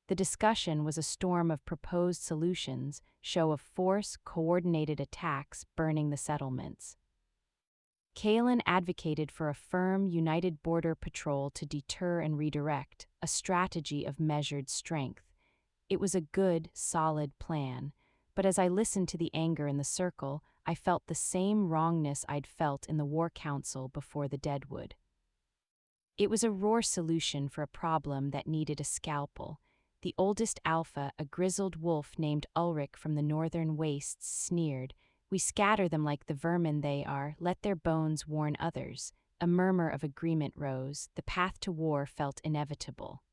The discussion was a storm of proposed solutions, show of force, coordinated attacks, burning the settlements. Kaelen advocated for a firm, united border patrol to deter and redirect, a strategy of measured strength. It was a good, solid plan, but as I listened to the anger in the circle, I felt the same wrongness I'd felt in the War Council before the Deadwood. It was a raw solution for a problem that needed a scalpel. The oldest alpha, a grizzled wolf named Ulrich from the northern wastes, sneered, "We scatter them like the vermin they are, let their bones warn others." A murmur of agreement rose, the path to war felt inevitable.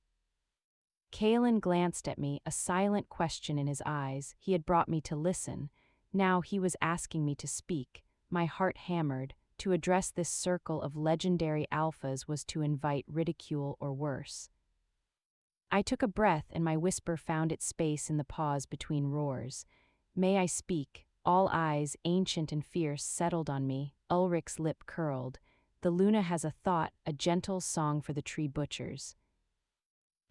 Kaelen glanced at me, a silent question in his eyes. He had brought me to listen. Now he was asking me to speak. My heart hammered. To address this circle of legendary alphas was to invite ridicule or worse. I took a breath and my whisper found its space in the pause between roars. "May I speak?" All eyes, ancient and fierce, settled on me. Ulrich's lip curled. "The Luna has a thought, a gentle song for the tree butchers."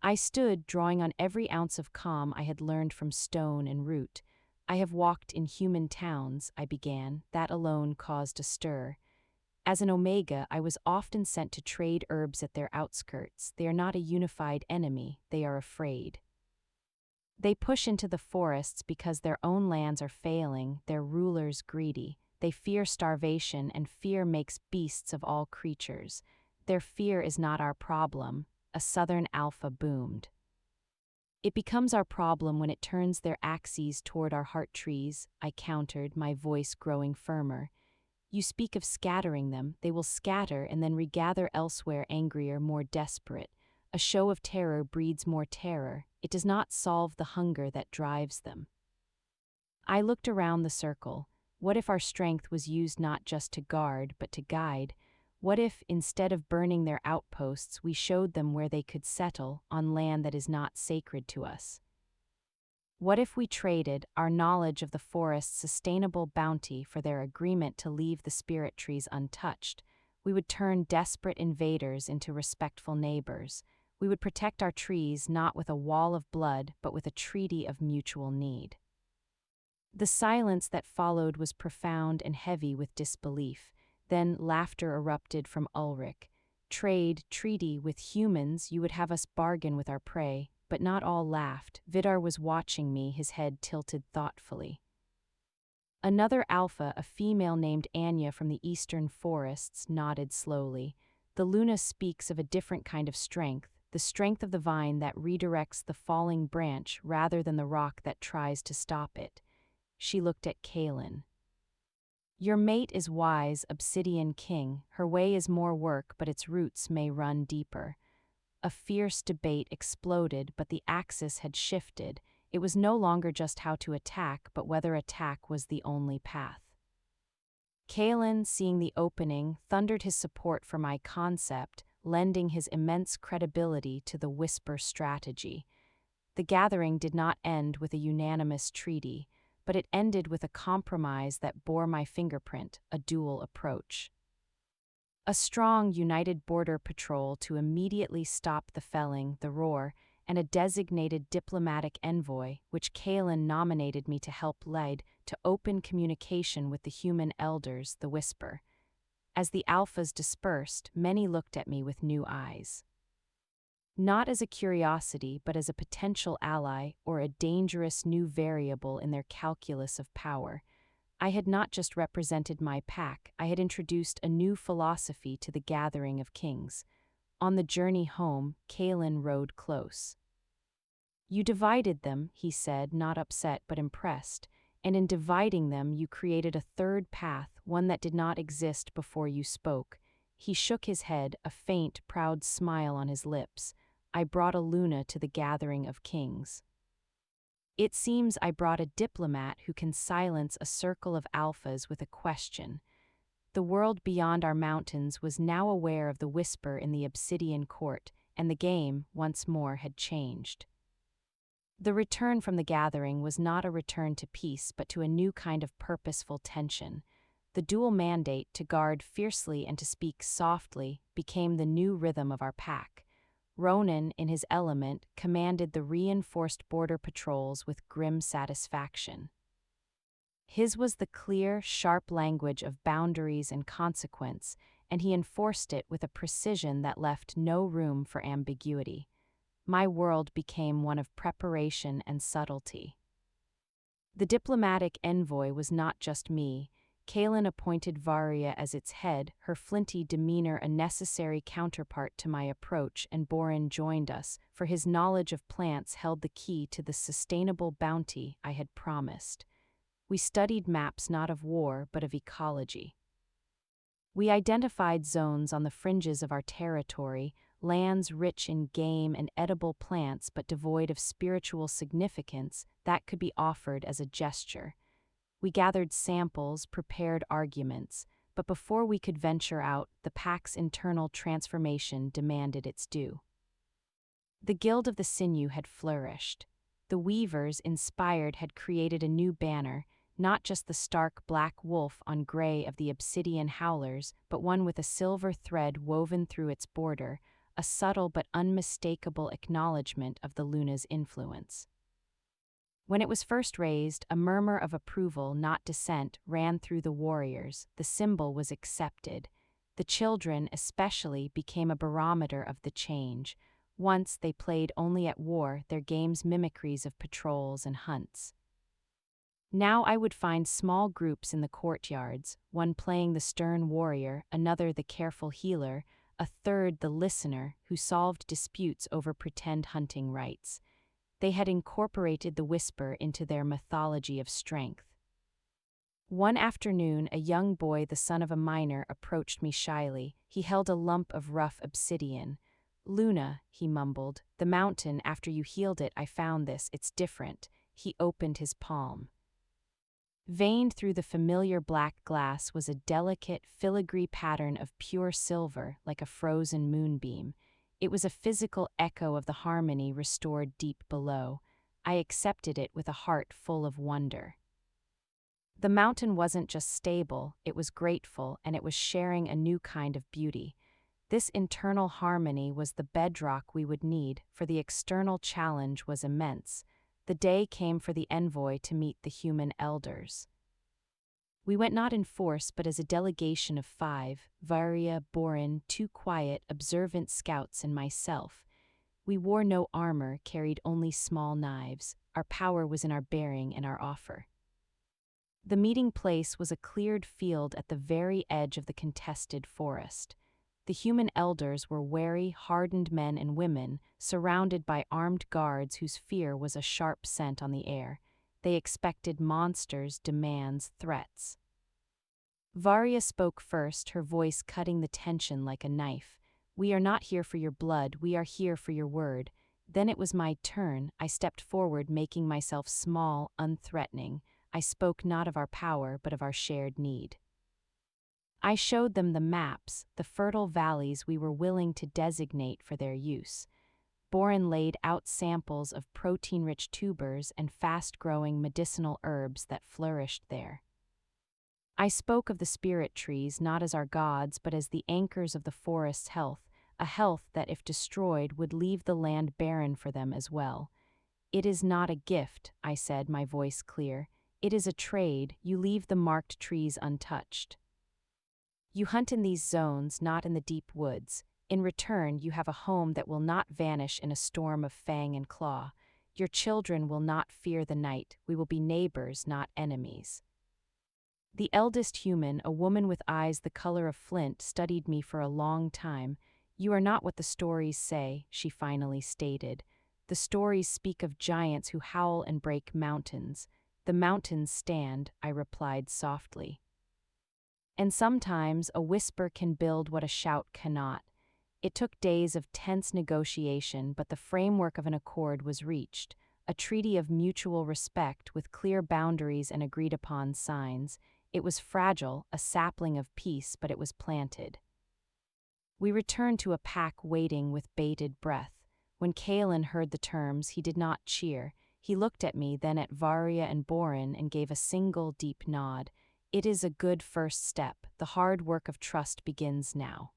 I stood, drawing on every ounce of calm I had learned from stone and root. "I have walked in human towns," I began. That alone caused a stir. As an Omega, I was often sent to trade herbs at their outskirts. They are not a unified enemy, they are afraid. They push into the forests because their own lands are failing, their rulers greedy. They fear starvation, and fear makes beasts of all creatures. Their fear is not our problem, a southern alpha boomed. It becomes our problem when it turns their axes toward our heart trees, I countered, my voice growing firmer. You speak of scattering them, they will scatter and then regather elsewhere, angrier, more desperate. A show of terror breeds more terror. It does not solve the hunger that drives them. I looked around the circle. What if our strength was used not just to guard, but to guide? What if, instead of burning their outposts, we showed them where they could settle, on land that is not sacred to us? What if we traded our knowledge of the forest's sustainable bounty for their agreement to leave the spirit trees untouched? We would turn desperate invaders into respectful neighbors. We would protect our trees not with a wall of blood, but with a treaty of mutual need. The silence that followed was profound and heavy with disbelief. Then laughter erupted from Ulrich. "Trade, treaty, with humans, you would have us bargain with our prey." But not all laughed. Vidar was watching me, his head tilted thoughtfully. Another alpha, a female named Anya from the eastern forests, nodded slowly. "The Luna speaks of a different kind of strength, the strength of the vine that redirects the falling branch rather than the rock that tries to stop it." She looked at Kaelen. "Your mate is wise, Obsidian King. Her way is more work, but its roots may run deeper." A fierce debate exploded, but the axis had shifted. It was no longer just how to attack, but whether attack was the only path. Kaelen, seeing the opening, thundered his support for my concept, lending his immense credibility to the whisper strategy. The gathering did not end with a unanimous treaty, but it ended with a compromise that bore my fingerprint, a dual approach. A strong, united border patrol to immediately stop the felling, the roar, and a designated diplomatic envoy, which Kaelen nominated me to help lead, to open communication with the human elders, the whisper. As the alphas dispersed, many looked at me with new eyes. Not as a curiosity, but as a potential ally or a dangerous new variable in their calculus of power. I had not just represented my pack, I had introduced a new philosophy to the gathering of kings. On the journey home, Kaelen rode close. "You divided them," he said, not upset but impressed, "and in dividing them you created a third path, one that did not exist before you spoke." He shook his head, a faint, proud smile on his lips. "I brought a Luna to the gathering of kings." It seems I brought a diplomat who can silence a circle of alphas with a question. The world beyond our mountains was now aware of the whisper in the Obsidian court, and the game, once more, had changed. The return from the gathering was not a return to peace but to a new kind of purposeful tension. The dual mandate to guard fiercely and to speak softly became the new rhythm of our pack. Ronan, in his element, commanded the reinforced border patrols with grim satisfaction. His was the clear, sharp language of boundaries and consequence, and he enforced it with a precision that left no room for ambiguity. My world became one of preparation and subtlety. The diplomatic envoy was not just me. Kaelen appointed Varia as its head, her flinty demeanor a necessary counterpart to my approach, and Borin joined us, for his knowledge of plants held the key to the sustainable bounty I had promised. We studied maps not of war but of ecology. We identified zones on the fringes of our territory, lands rich in game and edible plants but devoid of spiritual significance that could be offered as a gesture. We gathered samples, prepared arguments, but before we could venture out, the pack's internal transformation demanded its due. The Guild of the Sinew had flourished. The weavers, inspired, had created a new banner, not just the stark black wolf on gray of the Obsidian Howlers, but one with a silver thread woven through its border, a subtle but unmistakable acknowledgement of the Luna's influence. When it was first raised, a murmur of approval, not dissent, ran through the warriors. The symbol was accepted. The children, especially, became a barometer of the change. Once they played only at war, their games mimicries of patrols and hunts. Now I would find small groups in the courtyards, one playing the stern warrior, another the careful healer, a third the listener who solved disputes over pretend hunting rights. They had incorporated the whisper into their mythology of strength. One afternoon, a young boy, the son of a miner, approached me shyly. He held a lump of rough obsidian. "Luna," he mumbled, "the mountain, after you healed it, I found this, it's different." He opened his palm. Veined through the familiar black glass was a delicate, filigree pattern of pure silver, like a frozen moonbeam. It was a physical echo of the harmony restored deep below. I accepted it with a heart full of wonder. The mountain wasn't just stable, it was grateful, and it was sharing a new kind of beauty. This internal harmony was the bedrock we would need, for the external challenge was immense. The day came for the envoy to meet the human elders. We went not in force but as a delegation of 5, Varia, Borin, 2 quiet, observant scouts and myself. We wore no armor, carried only small knives. Our power was in our bearing and our offer. The meeting place was a cleared field at the very edge of the contested forest. The human elders were wary, hardened men and women, surrounded by armed guards whose fear was a sharp scent on the air. They expected monsters, demands, threats. Varia spoke first, her voice cutting the tension like a knife. "We are not here for your blood, we are here for your word." Then it was my turn. I stepped forward, making myself small, unthreatening. I spoke not of our power, but of our shared need. I showed them the maps, the fertile valleys we were willing to designate for their use. Borin laid out samples of protein-rich tubers and fast-growing medicinal herbs that flourished there. I spoke of the spirit trees not as our gods but as the anchors of the forest's health, a health that, if destroyed, would leave the land barren for them as well. "It is not a gift," I said, my voice clear. "It is a trade. You leave the marked trees untouched. You hunt in these zones, not in the deep woods. In return, you have a home that will not vanish in a storm of fang and claw. Your children will not fear the night. We will be neighbors, not enemies." The eldest human, a woman with eyes the color of flint, studied me for a long time. "You are not what the stories say," she finally stated. "The stories speak of giants who howl and break mountains. The mountains stand," I replied softly. "And sometimes a whisper can build what a shout cannot." It took days of tense negotiation, but the framework of an accord was reached, a treaty of mutual respect with clear boundaries and agreed-upon signs. It was fragile, a sapling of peace, but it was planted. We returned to a pack waiting with bated breath. When Kaelen heard the terms, he did not cheer. He looked at me, then at Varia and Borin, and gave a single deep nod. It is a good first step. The hard work of trust begins now.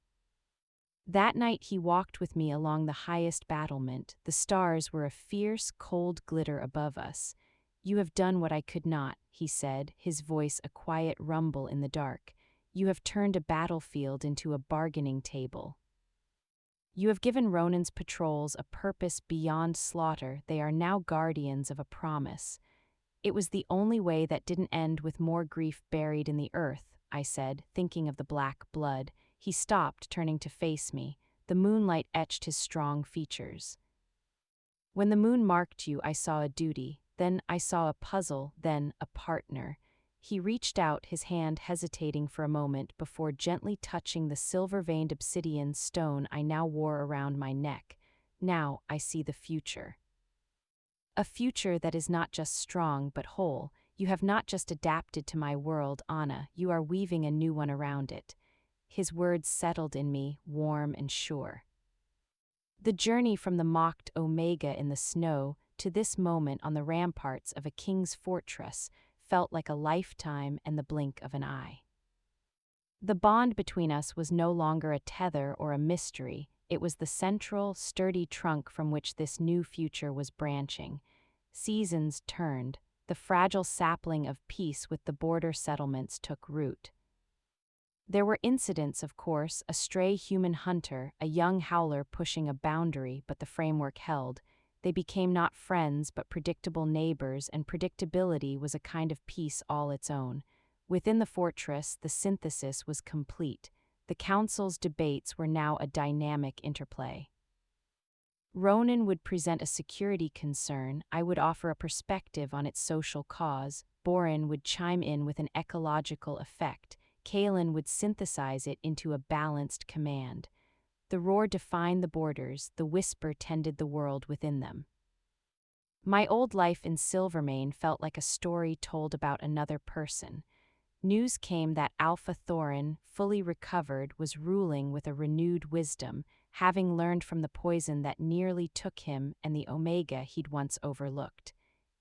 That night he walked with me along the highest battlement. The stars were a fierce, cold glitter above us. "You have done what I could not," he said, his voice a quiet rumble in the dark. "You have turned a battlefield into a bargaining table. You have given Ronin's patrols a purpose beyond slaughter. They are now guardians of a promise." "It was the only way that didn't end with more grief buried in the earth," I said, thinking of the black blood. He stopped, turning to face me. The moonlight etched his strong features. "When the moon marked you, I saw a duty. Then I saw a puzzle, then a partner." He reached out, his hand hesitating for a moment before gently touching the silver-veined obsidian stone I now wore around my neck. "Now I see the future. A future that is not just strong but whole. You have not just adapted to my world, Anna, you are weaving a new one around it." His words settled in me, warm and sure. The journey from the mocked Omega in the snow to this moment on the ramparts of a king's fortress felt like a lifetime and the blink of an eye. The bond between us was no longer a tether or a mystery. It was the central, sturdy trunk from which this new future was branching. Seasons turned. The fragile sapling of peace with the border settlements took root. There were incidents, of course, a stray human hunter, a young howler pushing a boundary, but the framework held. They became not friends but predictable neighbors, and predictability was a kind of peace all its own. Within the fortress, the synthesis was complete. The council's debates were now a dynamic interplay. Ronin would present a security concern, I would offer a perspective on its social cause, Borin would chime in with an ecological effect, Kaelen would synthesize it into a balanced command. The roar defined the borders, the whisper tended the world within them. My old life in Silvermane felt like a story told about another person. News came that Alpha Thorin, fully recovered, was ruling with a renewed wisdom, having learned from the poison that nearly took him and the Omega he'd once overlooked.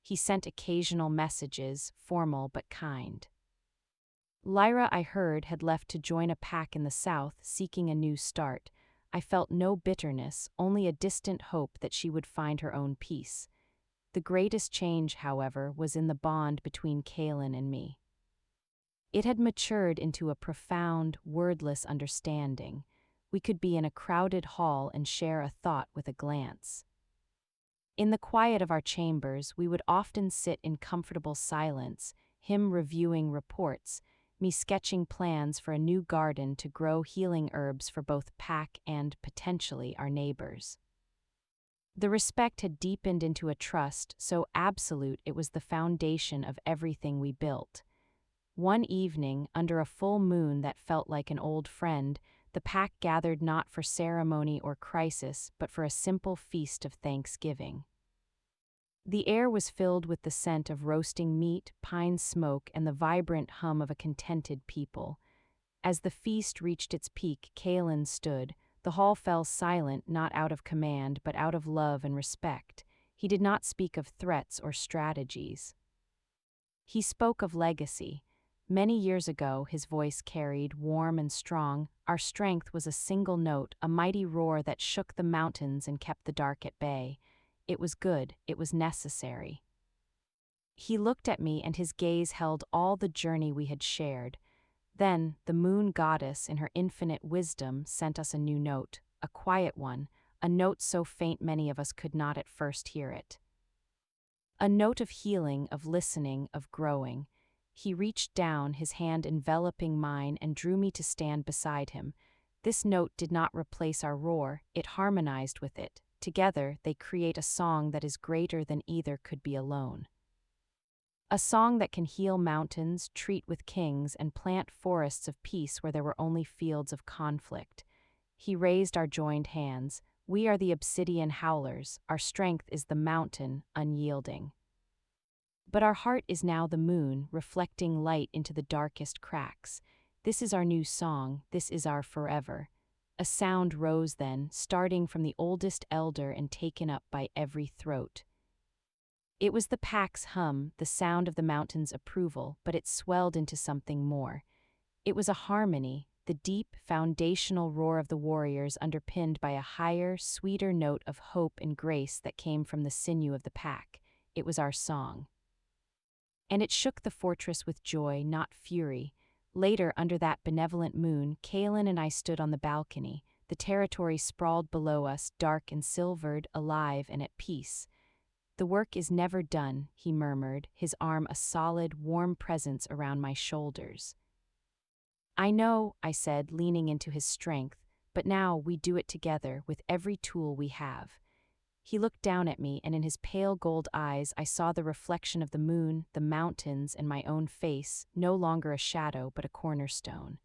He sent occasional messages, formal but kind. Lyra, I heard, had left to join a pack in the south, seeking a new start. I felt no bitterness, only a distant hope that she would find her own peace. The greatest change, however, was in the bond between Kaelen and me. It had matured into a profound, wordless understanding. We could be in a crowded hall and share a thought with a glance. In the quiet of our chambers, we would often sit in comfortable silence, him reviewing reports, me sketching plans for a new garden to grow healing herbs for both pack and, potentially, our neighbors. The respect had deepened into a trust so absolute it was the foundation of everything we built. One evening, under a full moon that felt like an old friend, the pack gathered not for ceremony or crisis, but for a simple feast of thanksgiving. The air was filled with the scent of roasting meat, pine smoke, and the vibrant hum of a contented people. As the feast reached its peak, Kaelen stood. The hall fell silent, not out of command, but out of love and respect. He did not speak of threats or strategies. He spoke of legacy. Many years ago, his voice carried, warm and strong, our strength was a single note, a mighty roar that shook the mountains and kept the dark at bay. It was good, it was necessary. He looked at me and his gaze held all the journey we had shared. Then, the moon goddess, in her infinite wisdom, sent us a new note, a quiet one, a note so faint many of us could not at first hear it. A note of healing, of listening, of growing. He reached down, his hand enveloping mine, and drew me to stand beside him. This note did not replace our roar, it harmonized with it. Together, they create a song that is greater than either could be alone. A song that can heal mountains, treat with kings, and plant forests of peace where there were only fields of conflict. He raised our joined hands. We are the Obsidian Howlers, our strength is the mountain, unyielding. But our heart is now the moon, reflecting light into the darkest cracks. This is our new song, this is our forever. A sound rose then, starting from the oldest elder and taken up by every throat. It was the pack's hum, the sound of the mountain's approval, but it swelled into something more. It was a harmony, the deep, foundational roar of the warriors underpinned by a higher, sweeter note of hope and grace that came from the sinew of the pack. It was our song. And it shook the fortress with joy, not fury. Later, under that benevolent moon, Kaelen and I stood on the balcony. The territory sprawled below us, dark and silvered, alive and at peace. "The work is never done," he murmured, his arm a solid, warm presence around my shoulders. "I know," I said, leaning into his strength, "but now we do it together, with every tool we have." He looked down at me, and in his pale gold eyes I saw the reflection of the moon, the mountains, and my own face, no longer a shadow but a cornerstone.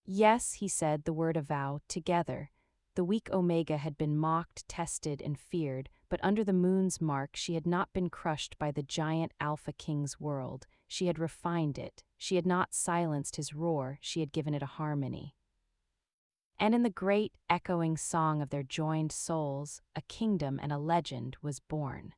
"Yes," he said, the word a vow, "together." The weak Omega had been mocked, tested, and feared, but under the moon's mark she had not been crushed by the giant Alpha King's world. She had refined it. She had not silenced his roar, she had given it a harmony. And in the great, echoing song of their joined souls, a kingdom and a legend was born.